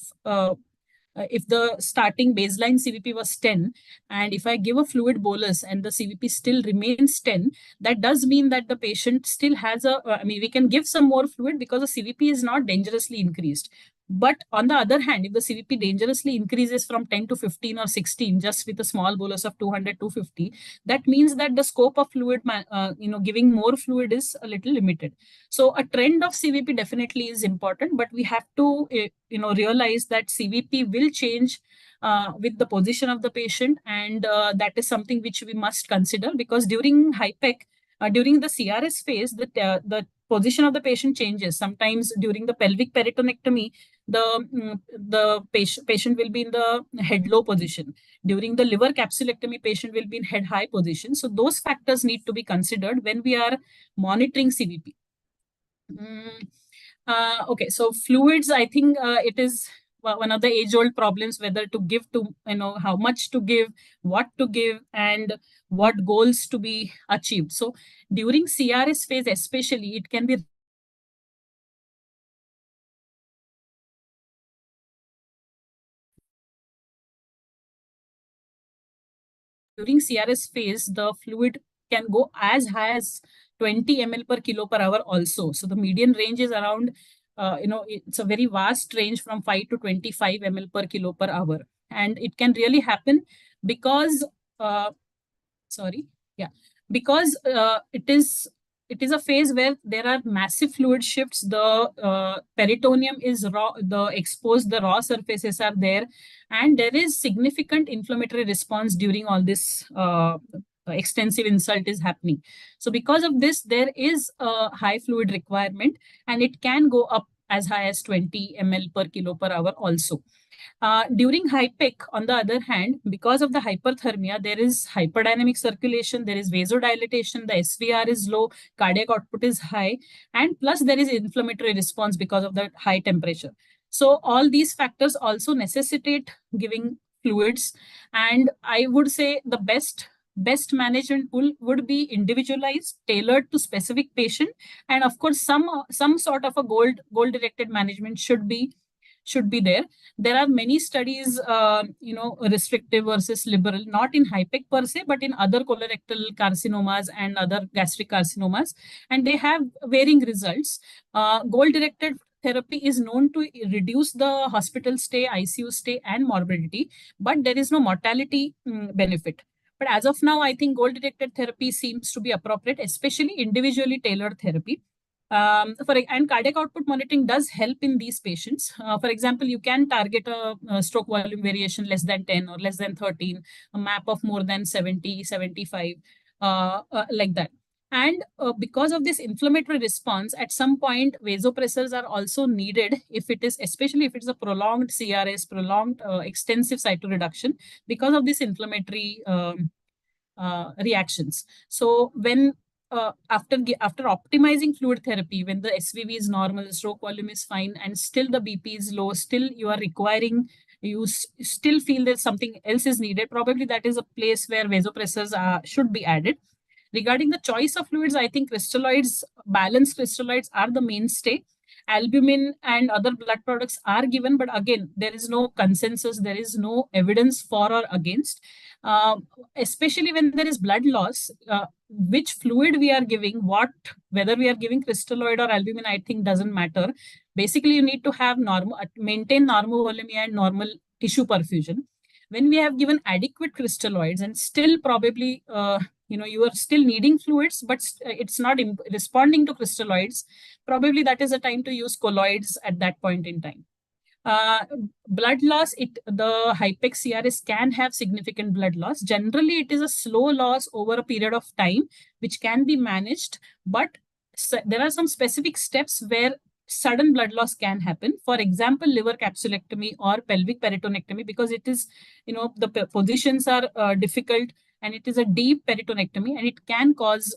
if the starting baseline CVP was 10, and if I give a fluid bolus and the CVP still remains 10, that does mean that the patient still has we can give some more fluid because the CVP is not dangerously increased. But on the other hand, if the CVP dangerously increases from 10 to 15 or 16 just with a small bolus of 200, 250, that means that the scope of fluid, giving more fluid is a little limited. So a trend of CVP definitely is important, but we have to realize that CVP will change with the position of the patient, and that is something which we must consider, because during HIPEC, during the CRS phase, the position of the patient changes. Sometimes during the pelvic peritonectomy, the patient will be in the head low position. During the liver capsulectomy, patient will be in head high position. So those factors need to be considered when we are monitoring CVP. Okay, so fluids, I think it is one of the age-old problems, whether to give to, how much to give, what to give, and what goals to be achieved. So during CRS phase especially, it can be during CRS phase, the fluid can go as high as 20 ml per kilo per hour also. So the median range is around, it's a very vast range from 5 to 25 ml per kilo per hour. And it can really happen because, because it is a phase where there are massive fluid shifts. The peritoneum is raw, the raw surfaces are there, and there is significant inflammatory response during all this extensive insult is happening. So because of this, there is a high fluid requirement, and it can go up as high as 20 ml per kilo per hour also. During HIPEC, on the other hand, because of the hyperthermia, there is hyperdynamic circulation, there is vasodilatation, the SVR is low, cardiac output is high, and plus there is inflammatory response because of the high temperature. So all these factors also necessitate giving fluids, and I would say the best management would be individualized, tailored to specific patient, and of course some sort of a goal directed management should be there. There are many studies, restrictive versus liberal, not in HIPEC per se, but in other colorectal carcinomas and other gastric carcinomas, and they have varying results. Goal-directed therapy is known to reduce the hospital stay, ICU stay, and morbidity, but there is no mortality benefit. But as of now, I think goal-directed therapy seems to be appropriate, especially individually tailored therapy. And cardiac output monitoring does help in these patients. For example, you can target a stroke volume variation less than 10 or less than 13, a MAP of more than 70, 75, like that. And because of this inflammatory response, at some point, vasopressors are also needed especially if it's a prolonged CRS, prolonged extensive cytoreduction, because of this inflammatory reactions. So when after optimizing fluid therapy, when the SVV is normal, stroke volume is fine, and still the BP is low, still you are requiring, you still feel that something else is needed, probably that is a place where vasopressors should be added. Regarding the choice of fluids, I think crystalloids, balanced crystalloids are the mainstay. Albumin and other blood products are given, but again, there is no consensus, there is no evidence for or against. Especially when there is blood loss, which fluid we are giving, whether we are giving crystalloid or albumin, I think doesn't matter. Basically, you need to have maintain normovolemia and normal tissue perfusion. When we have given adequate crystalloids and still probably, you are still needing fluids, but it's not responding to crystalloids, probably that is a time to use colloids at that point in time. Blood loss, the HIPEC CRS can have significant blood loss. Generally, it is a slow loss over a period of time, which can be managed, but there are some specific steps where sudden blood loss can happen. For example, liver capsulectomy or pelvic peritonectomy, because it is, the positions are difficult, and it is a deep peritonectomy, and it can cause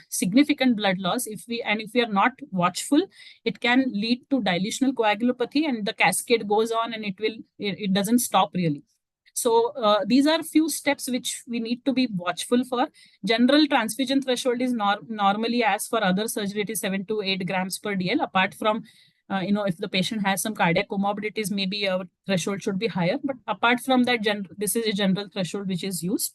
significant blood loss. If we are not watchful, it can lead to dilutional coagulopathy, and the cascade goes on, and it doesn't stop really. So these are few steps which we need to be watchful for. General transfusion threshold is normally, as for other surgery, it is 7 to 8 grams per DL. Apart from, if the patient has some cardiac comorbidities, maybe our threshold should be higher. But apart from that, this is a general threshold which is used.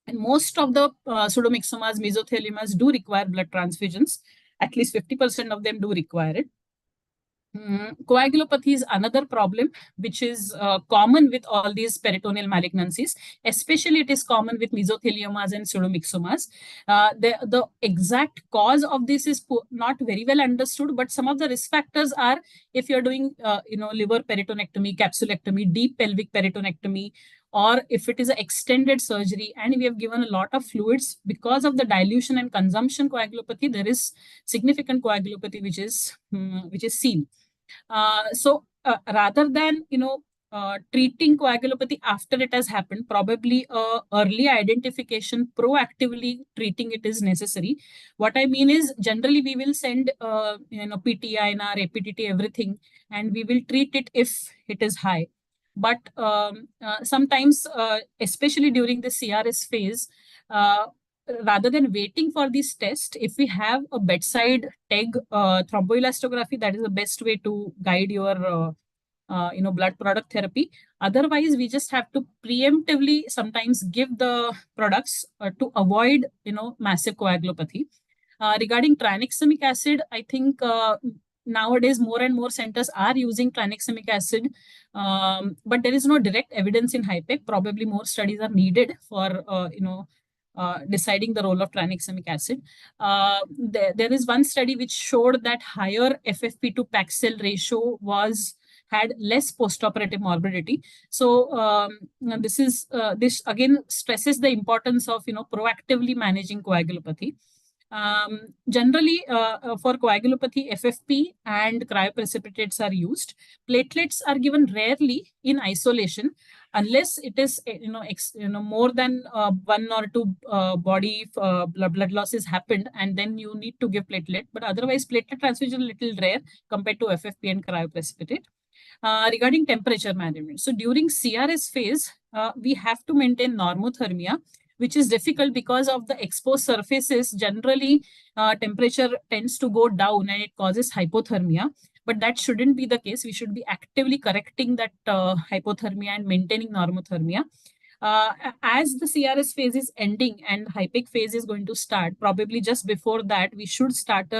And most of the pseudomyxomas, mesotheliomas do require blood transfusions. At least 50% of them do require it. Coagulopathy is another problem, which is common with all these peritoneal malignancies. Especially it is common with mesotheliomas and pseudomyxomas. The exact cause of this is not very well understood, but some of the risk factors are, if you're doing, liver peritonectomy, capsulectomy, deep pelvic peritonectomy, or if it is an extended surgery and we have given a lot of fluids, because of the dilution and consumption coagulopathy, there is significant coagulopathy which is seen. So rather than treating coagulopathy after it has happened, probably early identification, proactively treating it is necessary. What I mean is, generally we will send PT, INR, APTT, everything, and we will treat it if it is high. But sometimes, especially during the CRS phase, rather than waiting for this test, if we have a bedside TEG thromboelastography, that is the best way to guide your blood product therapy. Otherwise, we just have to preemptively sometimes give the products to avoid massive coagulopathy. Regarding tranexamic acid, I think nowadays more and more centers are using tranexamic acid, but there is no direct evidence in HIPEC. Probably more studies are needed for deciding the role of tranexamic acid. There is one study which showed that higher FFP to Paxil ratio had less postoperative morbidity. So this again stresses the importance of proactively managing coagulopathy. Generally, for coagulopathy, FFP and cryoprecipitates are used. Platelets are given rarely in isolation, unless it is more than 1 or 2 body blood losses happened, and then you need to give platelet. But otherwise, platelet transfusion is a little rare compared to FFP and cryoprecipitate. Regarding temperature management, so during CRS phase, we have to maintain normothermia, which is difficult because of the exposed surfaces. Generally, temperature tends to go down and it causes hypothermia. But that shouldn't be the case. We should be actively correcting that hypothermia and maintaining normothermia. As the CRS phase is ending and HIPEC phase is going to start, probably just before that, we should start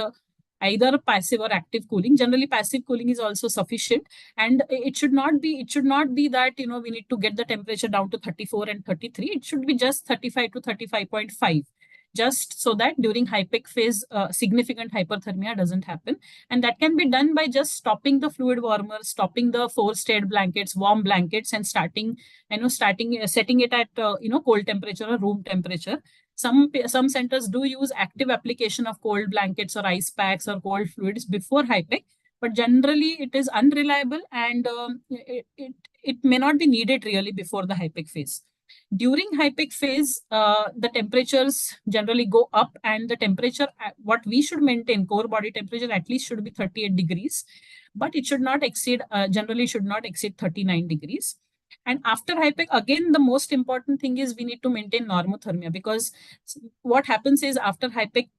either passive or active cooling. Generally, passive cooling is also sufficient, and it should not be that we need to get the temperature down to 34 and 33. It should be just 35 to 35.5, just so that during HIPEC phase, significant hyperthermia doesn't happen. And that can be done by just stopping the fluid warmer, stopping the forced air blankets, warm blankets, and setting it at cold temperature or room temperature. Some centers do use active application of cold blankets or ice packs or cold fluids before HIPEC, but generally it is unreliable, and it may not be needed really before the HIPEC phase. During high peak phase, the temperatures generally go up, and the temperature, what we should maintain, core body temperature at least should be 38 degrees, but it should not exceed, generally should not exceed 39 degrees. And after high peak, again, the most important thing is we need to maintain normothermia, because what happens is after high peak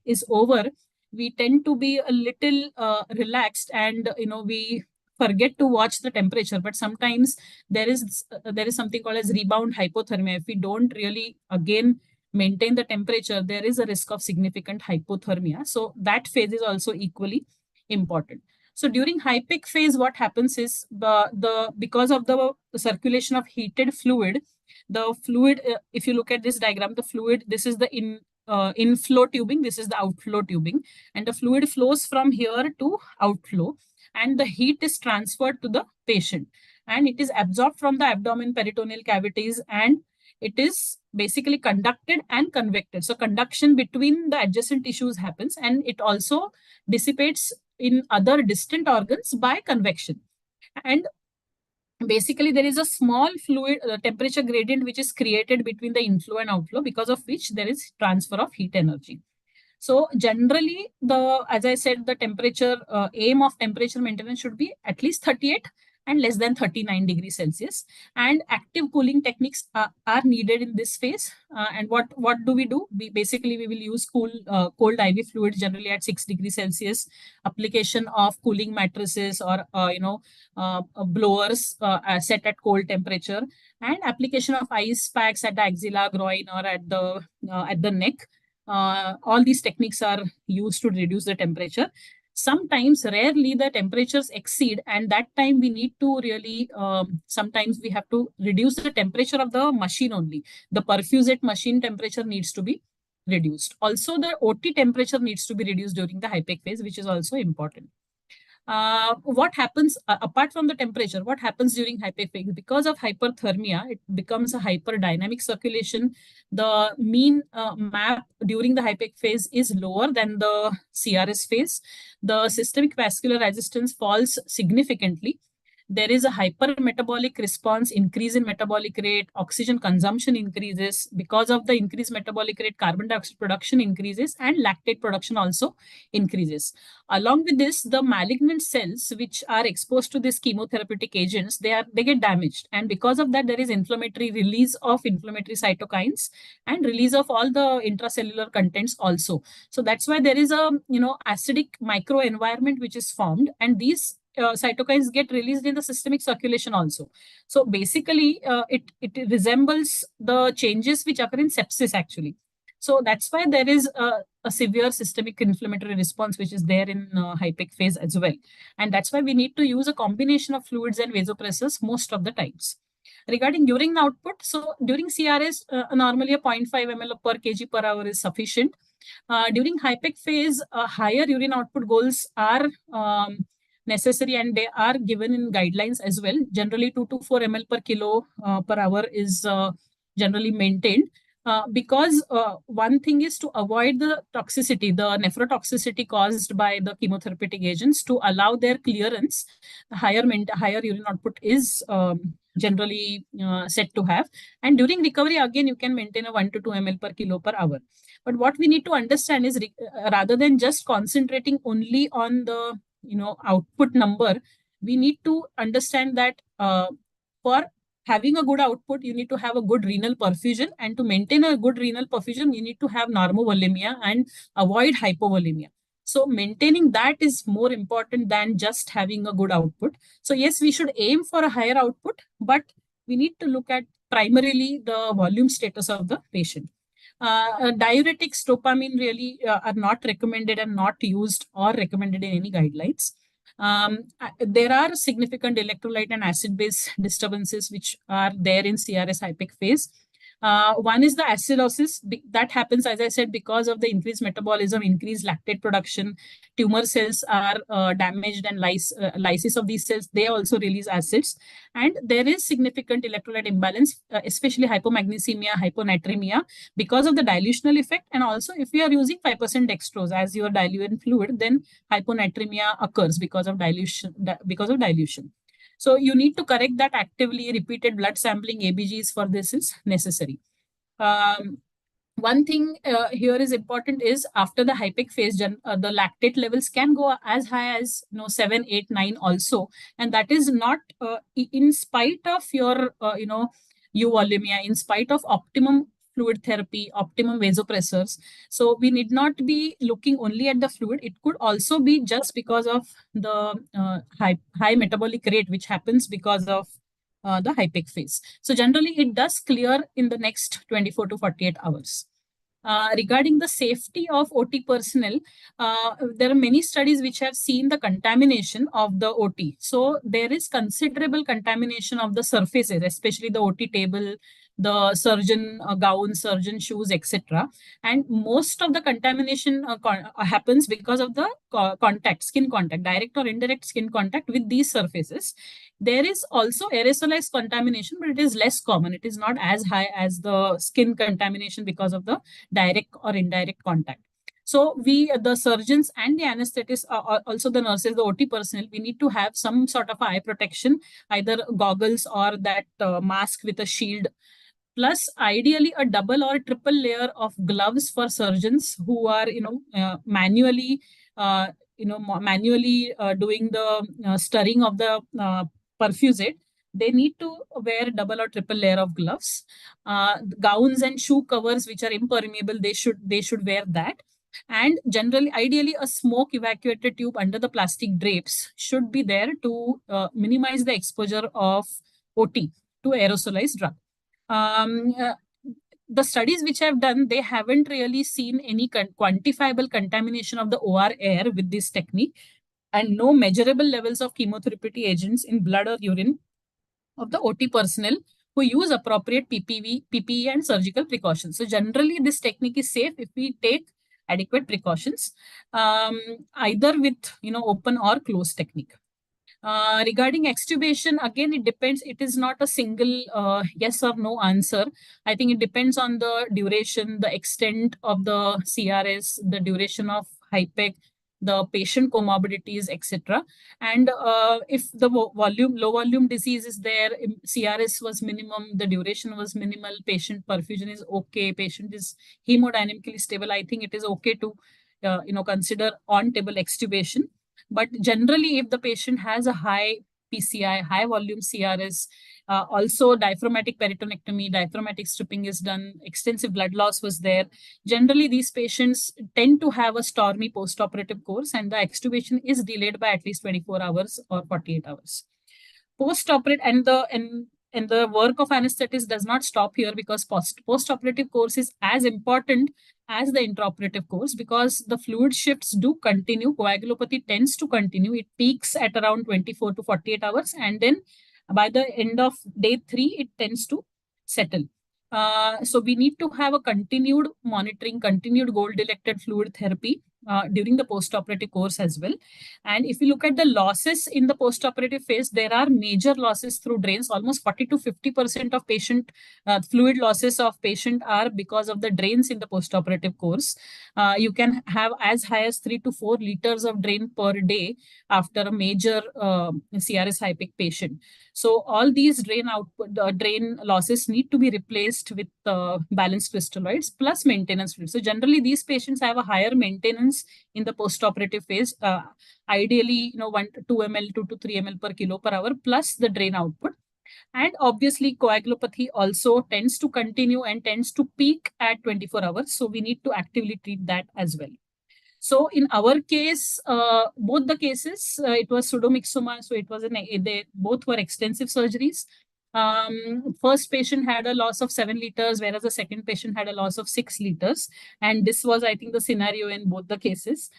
is over, we tend to be a little relaxed, and we forget to watch the temperature. But sometimes there is something called as rebound hypothermia. If we don't really again maintain the temperature, there is a risk of significant hypothermia. So that phase is also equally important. So during high peak phase, what happens is because of the circulation of heated fluid, if you look at this diagram, the fluid, this is the inflow tubing, this is the outflow tubing, and the fluid flows from here to outflow, and the heat is transferred to the patient, and it is absorbed from the abdomen, peritoneal cavities, and it is basically conducted and convected. So conduction between the adjacent tissues happens, and it also dissipates in other distant organs by convection. And basically there is a small fluid temperature gradient which is created between the inflow and outflow, because of which there is transfer of heat energy. So generally, as I said, the temperature aim of temperature maintenance should be at least 38 and less than 39 degrees Celsius. And active cooling techniques are needed in this phase. And what do? We will use cold IV fluid, generally at 6 degrees Celsius. Application of cooling mattresses or blowers set at cold temperature, and application of ice packs at the axilla, groin, or at the neck. All these techniques are used to reduce the temperature. Sometimes, rarely, the temperatures exceed, and that time we need to really, sometimes we have to reduce the temperature of the machine only. The perfusate machine temperature needs to be reduced. Also, the OT temperature needs to be reduced during the high peak phase, which is also important. What happens apart from the temperature, what happens during high peak phase? Because of hyperthermia, it becomes a hyperdynamic circulation. The mean MAP during the high peak phase is lower than the CRS phase. The systemic vascular resistance falls significantly. There is a hypermetabolic response, increase in metabolic rate, oxygen consumption increases. Because of the increased metabolic rate, carbon dioxide production increases, and lactate production also increases. Along with this, the malignant cells which are exposed to these chemotherapeutic agents, they get damaged. And because of that, there is inflammatory release of inflammatory cytokines and release of all the intracellular contents also. So that's why there is a acidic microenvironment which is formed, and these cytokines get released in the systemic circulation also. So basically, it resembles the changes which occur in sepsis actually. So that's why there is a severe systemic inflammatory response which is there in high peak phase as well. And that's why we need to use a combination of fluids and vasopressors most of the times. Regarding urine output, so during CRS, normally a 0.5 ml per kg per hour is sufficient. During high peak phase, higher urine output goals are necessary, and they are given in guidelines as well. Generally 2 to 4 ml per kilo per hour is generally maintained. Because one thing is to avoid the toxicity, the nephrotoxicity caused by the chemotherapeutic agents. To allow their clearance, higher urine output is generally said to have. And during recovery, again, you can maintain a 1 to 2 ml per kilo per hour. But what we need to understand is, rather than just concentrating only on the output number, we need to understand that for having a good output, you need to have a good renal perfusion, and to maintain a good renal perfusion, you need to have normovolemia and avoid hypovolemia. So maintaining that is more important than just having a good output. So yes, we should aim for a higher output, but we need to look at primarily the volume status of the patient. Diuretics, dopamine really are not recommended and not used or recommended in any guidelines. There are significant electrolyte and acid-base disturbances which are there in CRS high peak phase. One is the acidosis. That happens, as I said, because of the increased metabolism, increased lactate production. Tumor cells are damaged, and lysis of these cells, they also release acids. And there is significant electrolyte imbalance, especially hypomagnesemia, hyponatremia, because of the dilutional effect. And also, if you are using 5% dextrose as your diluent fluid, then hyponatremia occurs because of dilution. So you need to correct that actively. Repeated blood sampling ABGs for this is necessary. One thing here is important is after the hypic phase, the lactate levels can go as high as 7, 8, 9 also, and that is not in spite of your euvolemia, in spite of optimum fluid therapy, optimum vasopressors. So we need not be looking only at the fluid. It could also be just because of the high metabolic rate, which happens because of the hypic phase. So generally, it does clear in the next 24 to 48 hours. Regarding the safety of OT personnel, there are many studies which have seen the contamination of the OT. So there is considerable contamination of the surfaces, especially the OT table, the surgeon gown, surgeon shoes, etc. And most of the contamination happens because of the skin contact, direct or indirect skin contact with these surfaces. There is also aerosolized contamination, but it is less common. It is not as high as the skin contamination because of the direct or indirect contact. So we, the surgeons and the anesthetists, also the nurses, the OT personnel, we need to have some sort of eye protection, either goggles or that mask with a shield, plus ideally a double or triple layer of gloves for surgeons who are manually doing the stirring of the perfusate. They need to wear double or triple layer of gloves. Gowns and shoe covers which are impermeable, they should wear that. And generally, ideally, a smoke evacuated tube under the plastic drapes should be there to minimize the exposure of OT to aerosolized drug. The studies which I've done, they haven't really seen any quantifiable contamination of the OR air with this technique, and no measurable levels of chemotherapeutic agents in blood or urine of the OT personnel who use appropriate PPE and surgical precautions. So generally, this technique is safe if we take adequate precautions, either with open or closed technique. Regarding extubation, again, it depends. It is not a single yes or no answer. I think it depends on the duration, the extent of the CRS, the duration of hypec, the patient comorbidities, etc. And if the low volume disease is there, CRS was minimum, the duration was minimal, patient perfusion is okay, patient is hemodynamically stable, I think it is okay to consider on-table extubation. But generally, if the patient has a high PCI, high volume CRS, also diaphragmatic peritonectomy, diaphragmatic stripping is done, extensive blood loss was there. Generally, these patients tend to have a stormy postoperative course, and the extubation is delayed by at least 24 hours or 48 hours. Postoperative and the work of anesthetist does not stop here, because postoperative course is as important as the intraoperative course, because the fluid shifts do continue. Coagulopathy tends to continue. It peaks at around 24 to 48 hours. And then by the end of day 3, it tends to settle. So we need to have a continued monitoring, continued goal-directed fluid therapy during the postoperative course as well. And if you look at the losses in the postoperative phase, there are major losses through drains. Almost 40 to 50% of patient fluid losses of patient are because of the drains in the postoperative course. You can have as high as 3 to 4 liters of drain per day after a major CRS hypic patient. So all these drain losses need to be replaced with balanced crystalloids plus maintenance fluid. So generally, these patients have a higher maintenance in the postoperative phase. Ideally, 1 to 2 ml, 2 to 3 ml per kilo per hour plus the drain output. And obviously, coagulopathy also tends to continue and tends to peak at 24 hours. So we need to actively treat that as well. So in our case, both the cases, it was pseudomyxoma. So it was they both were extensive surgeries. First patient had a loss of 7 liters, whereas the second patient had a loss of 6 liters. And this was, I think, the scenario in both the cases.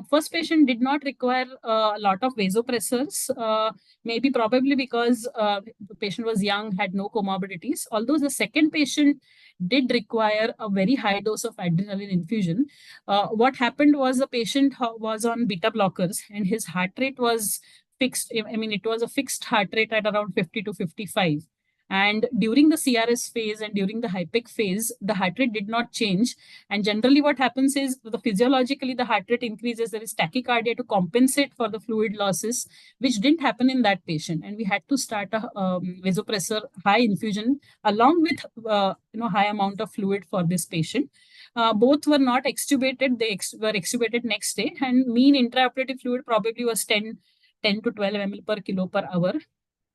First patient did not require a lot of vasopressors, maybe probably because the patient was young, had no comorbidities. Although the second patient did require a very high dose of adrenaline infusion. What happened was the patient was on beta blockers and his heart rate was fixed. I mean, it was a fixed heart rate at around 50 to 55. And during the CRS phase and during the hypec phase, the heart rate did not change. And generally what happens is physiologically the heart rate increases. There is tachycardia to compensate for the fluid losses, which didn't happen in that patient. And we had to start a vasopressor high infusion along with high amount of fluid for this patient. Both were not extubated. They were extubated next day, and mean intraoperative fluid probably was 10 to 12 ml per kilo per hour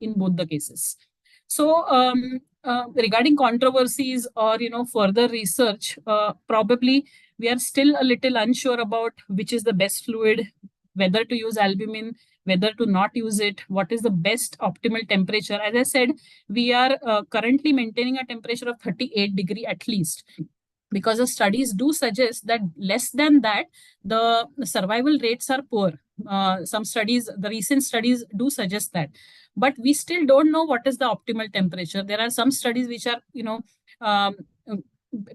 in both the cases. So regarding controversies or further research, probably we are still a little unsure about which is the best fluid, whether to use albumin, whether to not use it, what is the best optimal temperature. As I said, we are currently maintaining a temperature of 38 degree at least, because the studies do suggest that less than that, the survival rates are poor. Some studies, the recent studies do suggest that, but we still don't know what is the optimal temperature. There are some studies which are, um,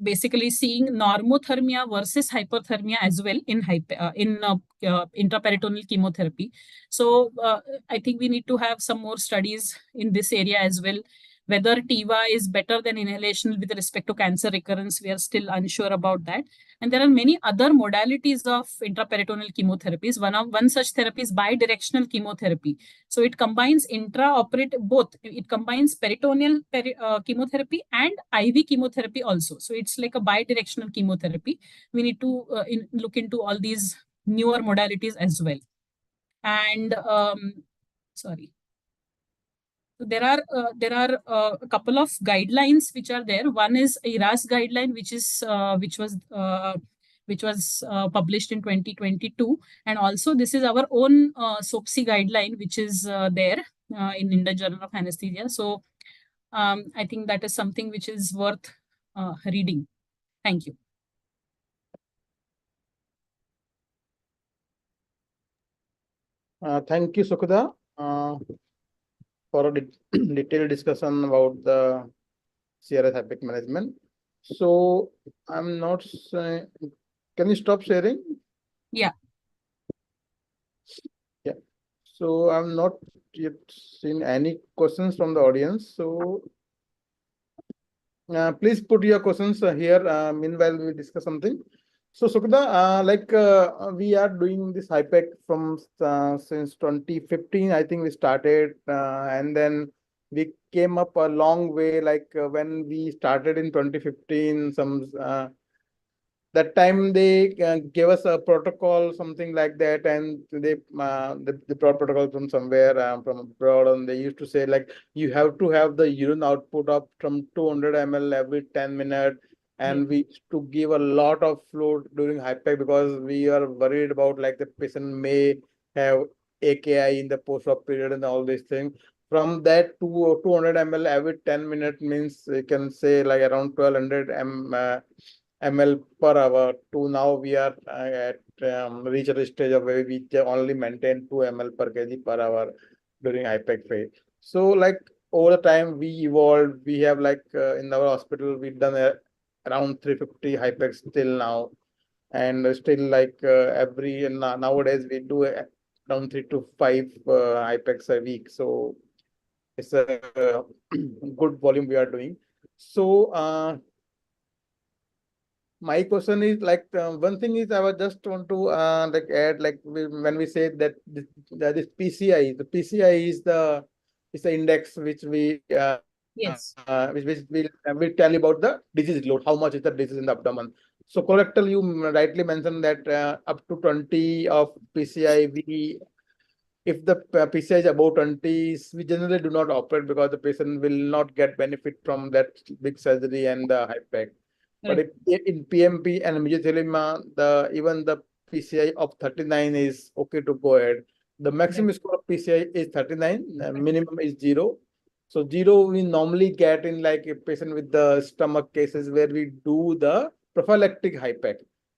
basically seeing normothermia versus hyperthermia as well in intraperitoneal chemotherapy. So I think we need to have some more studies in this area as well. Whether TIVA is better than inhalation with respect to cancer recurrence, we are still unsure about that. And there are many other modalities of intraperitoneal chemotherapies. One such therapy is bidirectional chemotherapy. So it combines both. It combines peritoneal chemotherapy and IV chemotherapy also. So it's like a bidirectional chemotherapy. We need to look into all these newer modalities as well. And sorry. So there are a couple of guidelines which are there. One is IRAS guideline, which was published in 2022, and also this is our own SOPSI guideline, which is there in Indian Journal of Anesthesia. So I think that is something which is worth reading. Thank you.
Thank you, Sukhuda, for a detailed discussion about the CRS hypec management. So I'm not saying, can you stop sharing?
Yeah.
Yeah. So I'm not yet seen any questions from the audience. So please put your questions here. Meanwhile, we discuss something. So Sukhuda, we are doing this hypec from since 2015. I think we started, and then we came up a long way. When we started in 2015, that time they gave us a protocol, something like that, and they brought protocol from somewhere from abroad, and they used to say you have to have the urine output of from 200 ml every 10 minutes. And we used to give a lot of fluid during hypec because we are worried about the patient may have AKI in the post-op period and all these things. From that 200 ml every 10 minutes means you can say around 1200 ml per hour to now we are at reach a stage of where we only maintain 2 ml per kg per hour during hypec phase. So over the time we evolved, we have in our hospital we've done around 350 hypecs till now, and still nowadays we do around 3 to 5 hypecs a week. So it's a good volume we are doing. So my question is one thing is I was just want to add when we say that this PCI, the PCI is the index which we
Yes.
which will tell you about the disease load, how much is the disease in the abdomen. So colorectal, you rightly mentioned that up to 20 of PCI, if the PCI is above 20, we generally do not operate because the patient will not get benefit from that big surgery and the hypec. But if in PMP and mesothelioma, even the PCI of 39 is okay to go ahead. The maximum score of PCI is 39, minimum is 0. So 0 we normally get in a patient with the stomach cases where we do the prophylactic hypec.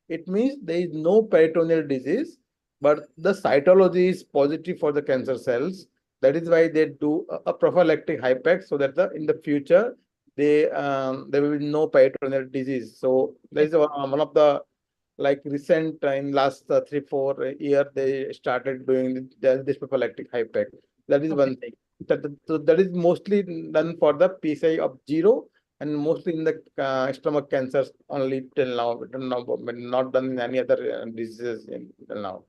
It means there is no peritoneal disease, but the cytology is positive for the cancer cells. That is why they do a prophylactic hypec so that in the future there will be no peritoneal disease. So that is one of the recent in last 3-4 years they started doing this prophylactic hypec. That is one thing. So that is mostly done for the PCI of 0 and mostly in the stomach cancers only till now, but not done in any other diseases till now.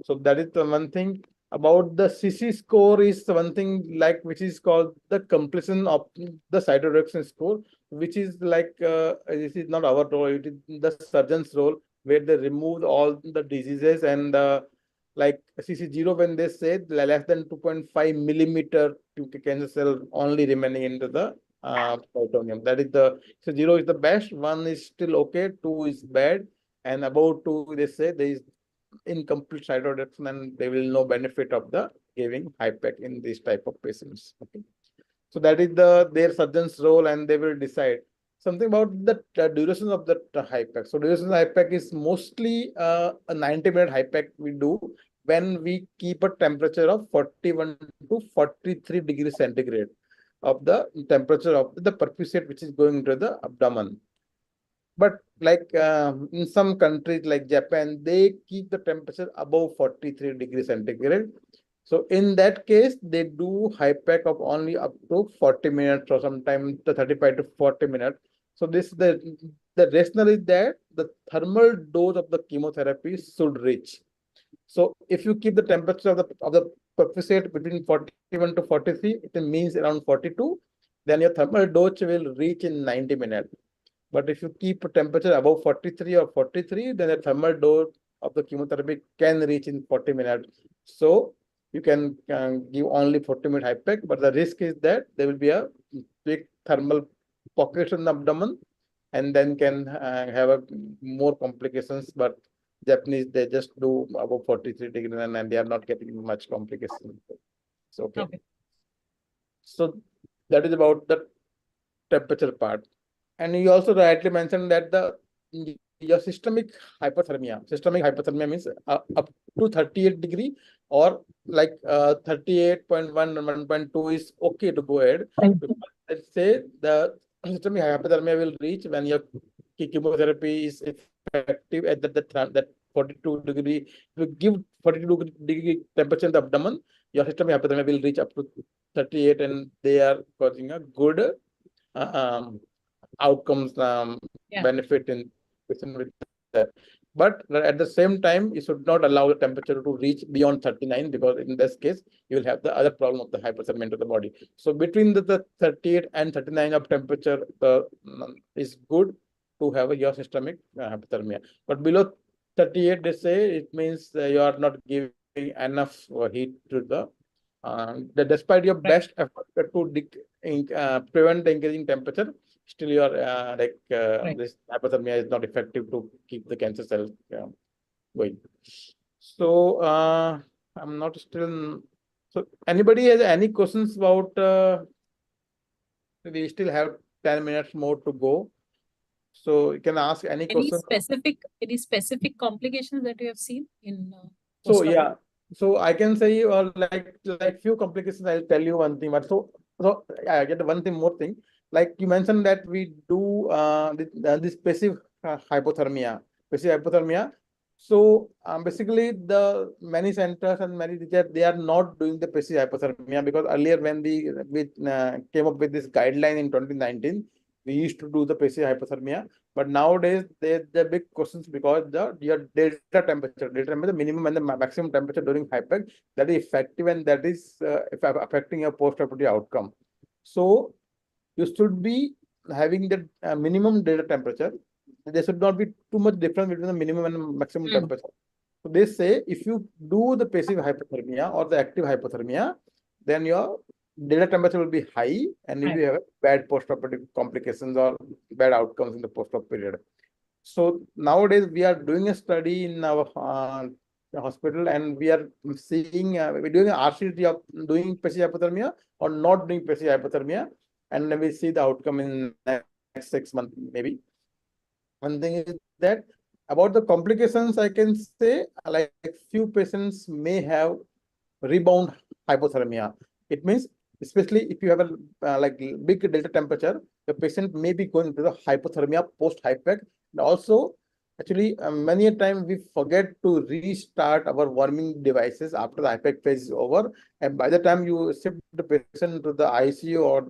So that is the one thing. About the CC score is one thing like which is called the completion of the cytoreduction score, which is like this is not our role, it is the surgeon's role, where they remove all the diseases and like CC0 when they say less than 2.5 millimeter cancer cell only remaining into the peritoneum. That is the, so 0 is the best, 1 is still okay, 2 is bad, and about 2 they say there is incomplete cytoreduction and they will no benefit of the giving HIPEC in this type of patients. Okay. So that is their surgeon's role and they will decide. Something about the duration of the HIPEC. So duration of HIPEC is mostly a 90-minute HIPEC we do when we keep a temperature of 41 to 43 degrees centigrade of the temperature of the percusate which is going to the abdomen. But like in some countries like Japan, they keep the temperature above 43 degrees centigrade. So in that case, they do HIPEC of only up to 40 minutes or sometimes the 35 to 40 minutes. So this the rationale is that the thermal dose of the chemotherapy should reach. So if you keep the temperature of the percusate between 41 to 43, it means around 42, then your thermal dose will reach in 90 minutes. But if you keep a temperature above 43 or 43, then the thermal dose of the chemotherapy can reach in 40 minutes. So you can give only 40-minute HIPEC, but the risk is that there will be a big thermal pocket in the abdomen and then can have more complications. But Japanese, they just do above 43 degrees and they are not getting much complications. So, okay. So that is about the temperature part. And you also rightly mentioned that your systemic hypothermia means up to 38 degree or like 38.1 1.2 is okay to go ahead. Let's say the systemic hypothermia will reach when your chemotherapy is effective at that 42 degree. If you give 42 degree temperature in the abdomen, your systemic hypothermia will reach up to 38 and they are causing a good outcomes benefit in with that. But at the same time, you should not allow the temperature to reach beyond 39 because in this case, you will have the other problem of the hypothermia to the body. So between the 38 and 39 of temperature is good to have your systemic hypothermia. But below 38, they say it means you are not giving enough heat to the despite your best effort to prevent the increasing temperature, still your this hypothermia is not effective to keep the cancer cells going. So I'm not still. So anybody has any questions about? We still have 10 minutes more to go. So you can ask any question.
Any specific complications that you have seen in?
So yeah. So I can say like few complications. I'll tell you one thing. But so I get one thing more thing. Like you mentioned that we do this passive hypothermia. So basically, the many centers and many teachers they are not doing the passive hypothermia because earlier when we came up with this guideline in 2019, we used to do the passive hypothermia. But nowadays, the big questions because your delta temperature, minimum and the maximum temperature during HIPEC, that is effective and that is affecting your post-operative outcome. So you should be having the minimum delta temperature. There should not be too much difference between the minimum and maximum temperature. So they say if you do the passive hypothermia or the active hypothermia, then your delta temperature will be high and you will have bad post-operative complications or bad outcomes in the post-op period. So nowadays we are doing a study in our hospital and we are seeing we're doing an RCT of doing passive hypothermia or not doing passive hypothermia, and then we see the outcome in next 6 months maybe. One thing is that about the complications, I can say like few patients may have rebound hypothermia. It means especially if you have a like big delta temperature, the patient may be going to the hypothermia post HIPEC. And also Actually, many a time we forget to restart our warming devices after the hypec phase is over. And by the time you shift the patient to the ICU or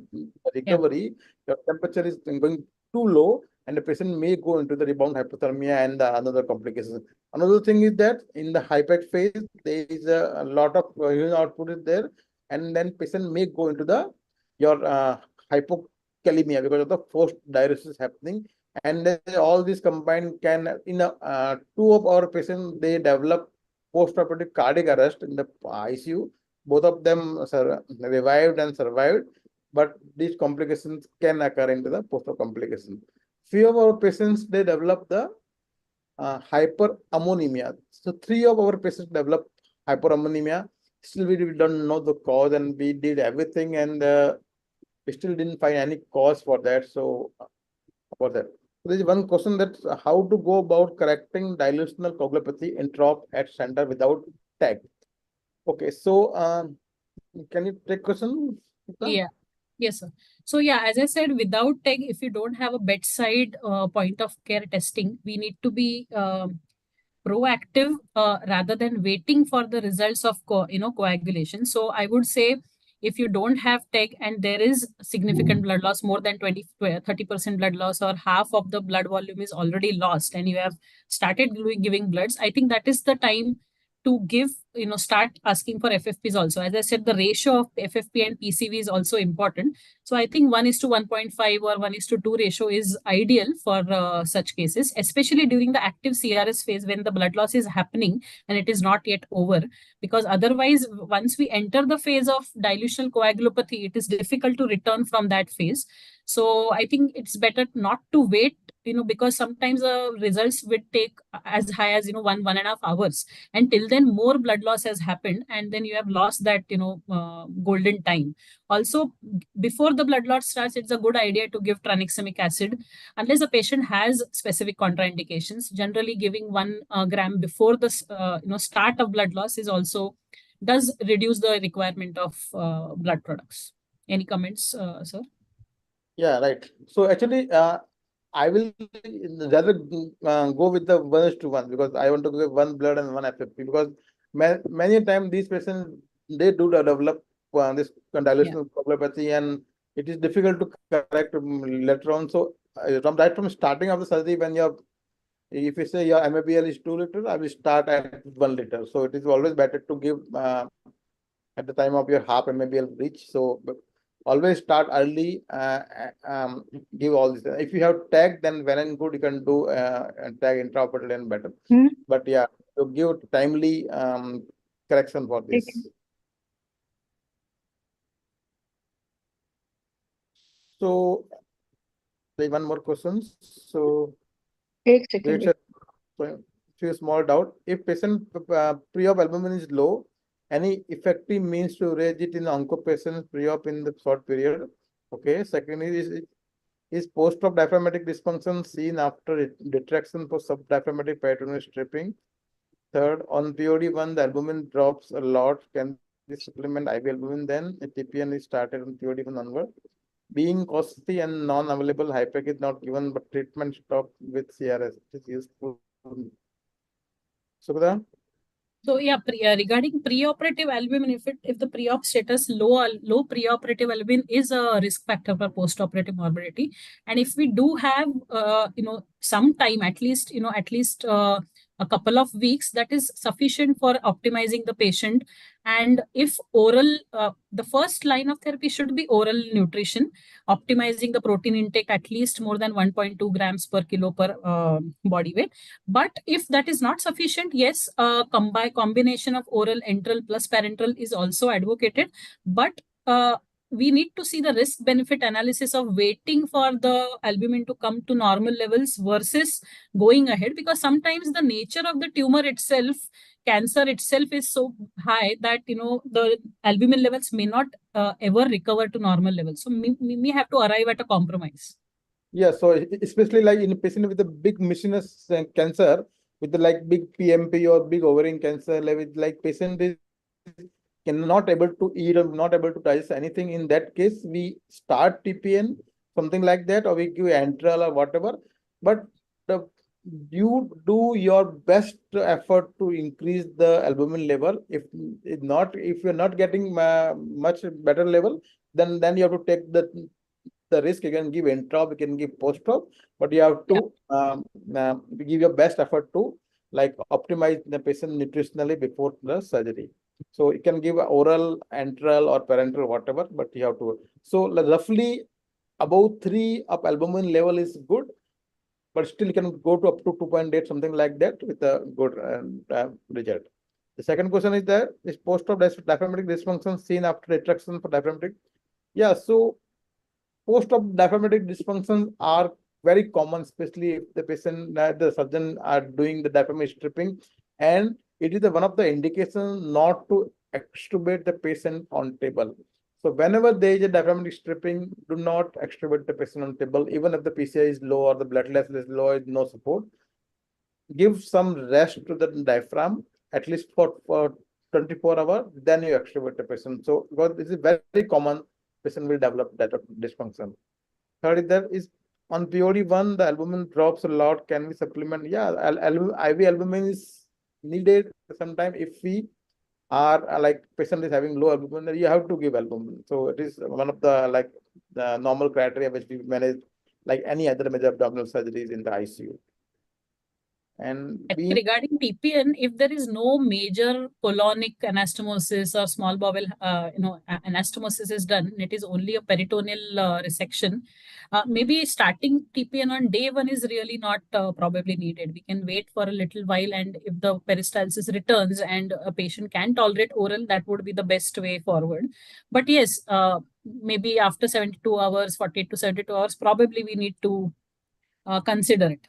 recovery, your temperature is going too low and the patient may go into the rebound hypothermia and another complications. Another thing is that in the hypec phase, there is a lot of urine output is there, and then patient may go into the your hypokalemia because of the forced diuresis happening. And then all these combined can, in two of our patients, they develop post-operative cardiac arrest in the ICU. Both of them revived and survived, but these complications can occur into the post-op complications. Few of our patients, they develop the hyperammonemia. So 3 of our patients developed hyperammonemia. Still, we don't know the cause, and we did everything, and we still didn't find any cause for that. So for that, there is one question that how to go about correcting dilutional coagulopathy intraop at center without tag. Okay, so can you take question?
Yeah. Yes, sir. So yeah, as I said, without tag, if you don't have a bedside point of care testing, we need to be proactive rather than waiting for the results of coagulation. So I would say if you don't have tag and there is significant blood loss, more than 30% blood loss, or half of the blood volume is already lost, and you have started giving bloods, I think that is the time to give, start asking for FFPs also. As I said, the ratio of FFP and PCV is also important. So I think 1:1.5 or 1:2 ratio is ideal for such cases, especially during the active CRS phase when the blood loss is happening and it is not yet over. Because otherwise, once we enter the phase of dilutional coagulopathy, it is difficult to return from that phase. So I think it's better not to wait, because sometimes the results would take as high as 1.5 hours, and till then more blood loss has happened, and then you have lost that golden time. Also, before the blood loss starts, it's a good idea to give tranexamic acid unless the patient has specific contraindications. Generally, giving 1 gram before the start of blood loss is also does reduce the requirement of blood products. Any comments, sir?
Yeah, right. So actually, I will rather go with the 1:1 because I want to give 1 blood and 1 FFP, because many times these patients, they do develop this dilutional coagulopathy, and it is difficult to correct later on. So from starting of the surgery, when if you say your MABL is 2 liters, I will start at 1 liter. So it is always better to give at the time of your half MABL reach. So always start early, give all this. If you have tag, then well and good, you can do tag intraoperatively and better. But yeah, to give timely correction for this. So there's one more question. So few small doubt. If patient pre-op albumin is low, any effective means to raise it in onco patients pre-op in the short period? Okay. Second is post-op diaphragmatic dysfunction seen after detraction for subdiaphragmatic peritoneal stripping? Third, on POD1, the albumin drops a lot. Can we supplement IV albumin then? A TPN is started on POD1 onward. Being costly and non-available, hypec is not given, but treatment stopped with CRS. It is useful. Sukudha?
So yeah, regarding preoperative albumin, if the pre-op status low preoperative albumin is a risk factor for postoperative morbidity, and if we do have some time, at least a couple of weeks, that is sufficient for optimizing the patient. And if oral, the first line of therapy should be oral nutrition, optimizing the protein intake at least more than 1.2 grams per kilo per body weight. But if that is not sufficient, yes, combination of oral enteral plus parenteral is also advocated. But we need to see the risk benefit analysis of waiting for the albumin to come to normal levels versus going ahead, because sometimes the nature of the tumor itself, cancer itself, is so high that the albumin levels may not ever recover to normal levels. So we may have to arrive at a compromise.
Yeah, so especially like in a patient with a big mucinous cancer, with the like big PMP or big ovarian cancer, like patient is not able to eat or not able to digest anything. In that case, we start TPN, something like that, or we give enteral or whatever. But the you do your best effort to increase the albumin level. If not, if you're not getting much better level, then you have to take the risk. You can give intra-op, you can give post-op, but you have to give your best effort to like optimize the patient nutritionally before the surgery. So you can give oral, enteral, or parenteral, whatever, but you have to. So roughly about 3 of albumin level is good, but still you can go to up to 2.8, something like that, with a good result. The second question is that is post-op diaphragmatic dysfunction seen after retraction for diaphragmatic? Yeah, so post-op diaphragmatic dysfunctions are very common, especially if the patient, the surgeon are doing the diaphragmatic stripping, and it is one of the indications not to extubate the patient on table. So whenever there is a diaphragmatic stripping, do not extubate the patient on table, even if the PCI is low or the blood level is low, no support. Give some rest to the diaphragm, at least for 24 hours, then you extubate the patient. So because this is very common, patient will develop that dysfunction. Third is that is on POD1, the albumin drops a lot. Can we supplement? Yeah, IV albumin is needed sometime if we are like patient is having low albumin, you have to give albumin. So it is one of the like the normal criteria which we manage like any other major abdominal surgeries in the ICU. And
regarding TPN, if there is no major colonic anastomosis or small bowel, anastomosis is done, it is only a peritoneal resection. Maybe starting TPN on day 1 is really not probably needed. We can wait for a little while, and if the peristalsis returns and a patient can tolerate oral, that would be the best way forward. But yes, maybe after 72 hours, 48 to 72 hours, probably we need to consider it.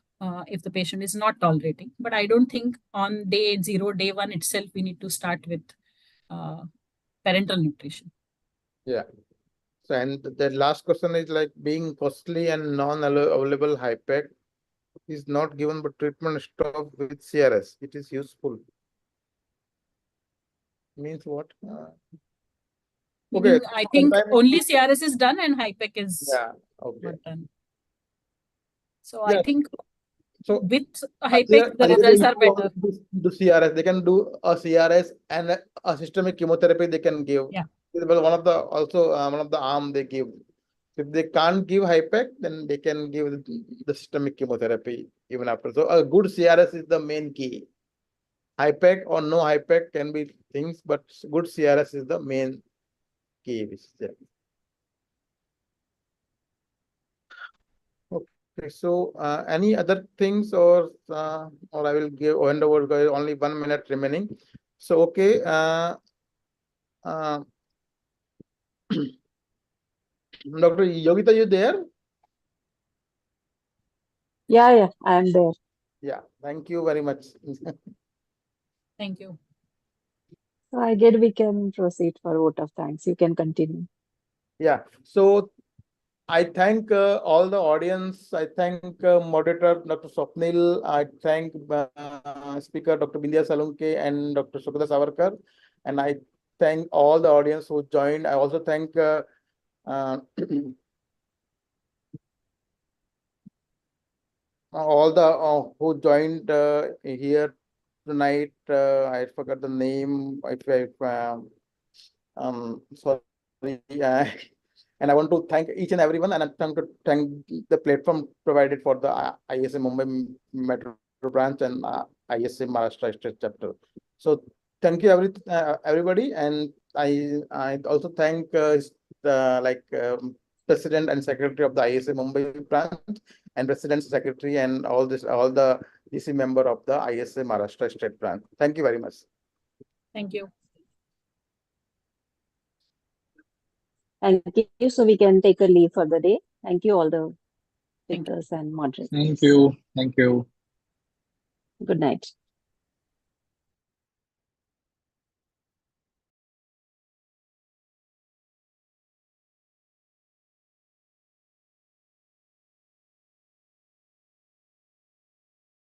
If the patient is not tolerating. But I don't think on day 0, day 1 itself, we need to start with parenteral nutrition.
Yeah. So, and the last question is like being costly and non-available HIPEC is not given, but treatment stop with CRS. It is useful. Means what? Okay.
I think only CRS is done and HIPEC is not done. So I think with HIPEC, the results are better.
Do CRS, they can do a CRS and a systemic chemotherapy they can give.
Yeah.
One of the arm they give. If they can't give HIPEC, then they can give the systemic chemotherapy even after. So a good CRS is the main key. HIPEC or no HIPEC can be things, but good CRS is the main key. Okay, so any other things or I will hand over, only 1 minute remaining. So okay, Dr. Yogita, you there?
Yeah, I am there.
Yeah, thank you very much.
Thank you.
So I guess we can proceed for vote of thanks. You can continue.
Yeah, so I thank all the audience. I thank moderator Dr. Swapnil. I thank speaker Dr. Bindya Salunke and Dr. Sukada Savarkar. And I thank all the audience who joined. I also thank all the who joined here tonight. I forgot the name. Sorry. And I want to thank each and everyone, and I'm trying to thank the platform provided for the ISA Mumbai Metro Branch and ISA Maharashtra State Chapter. So thank you everybody, and I also thank President and Secretary of the ISA Mumbai Branch and President Secretary and all the DC member of the ISA Maharashtra State Branch. Thank you very much.
Thank you.
Thank you. So we can take a leave for the day. Thank you all the speakers and moderators.
Thank you. Thank you.
Good night.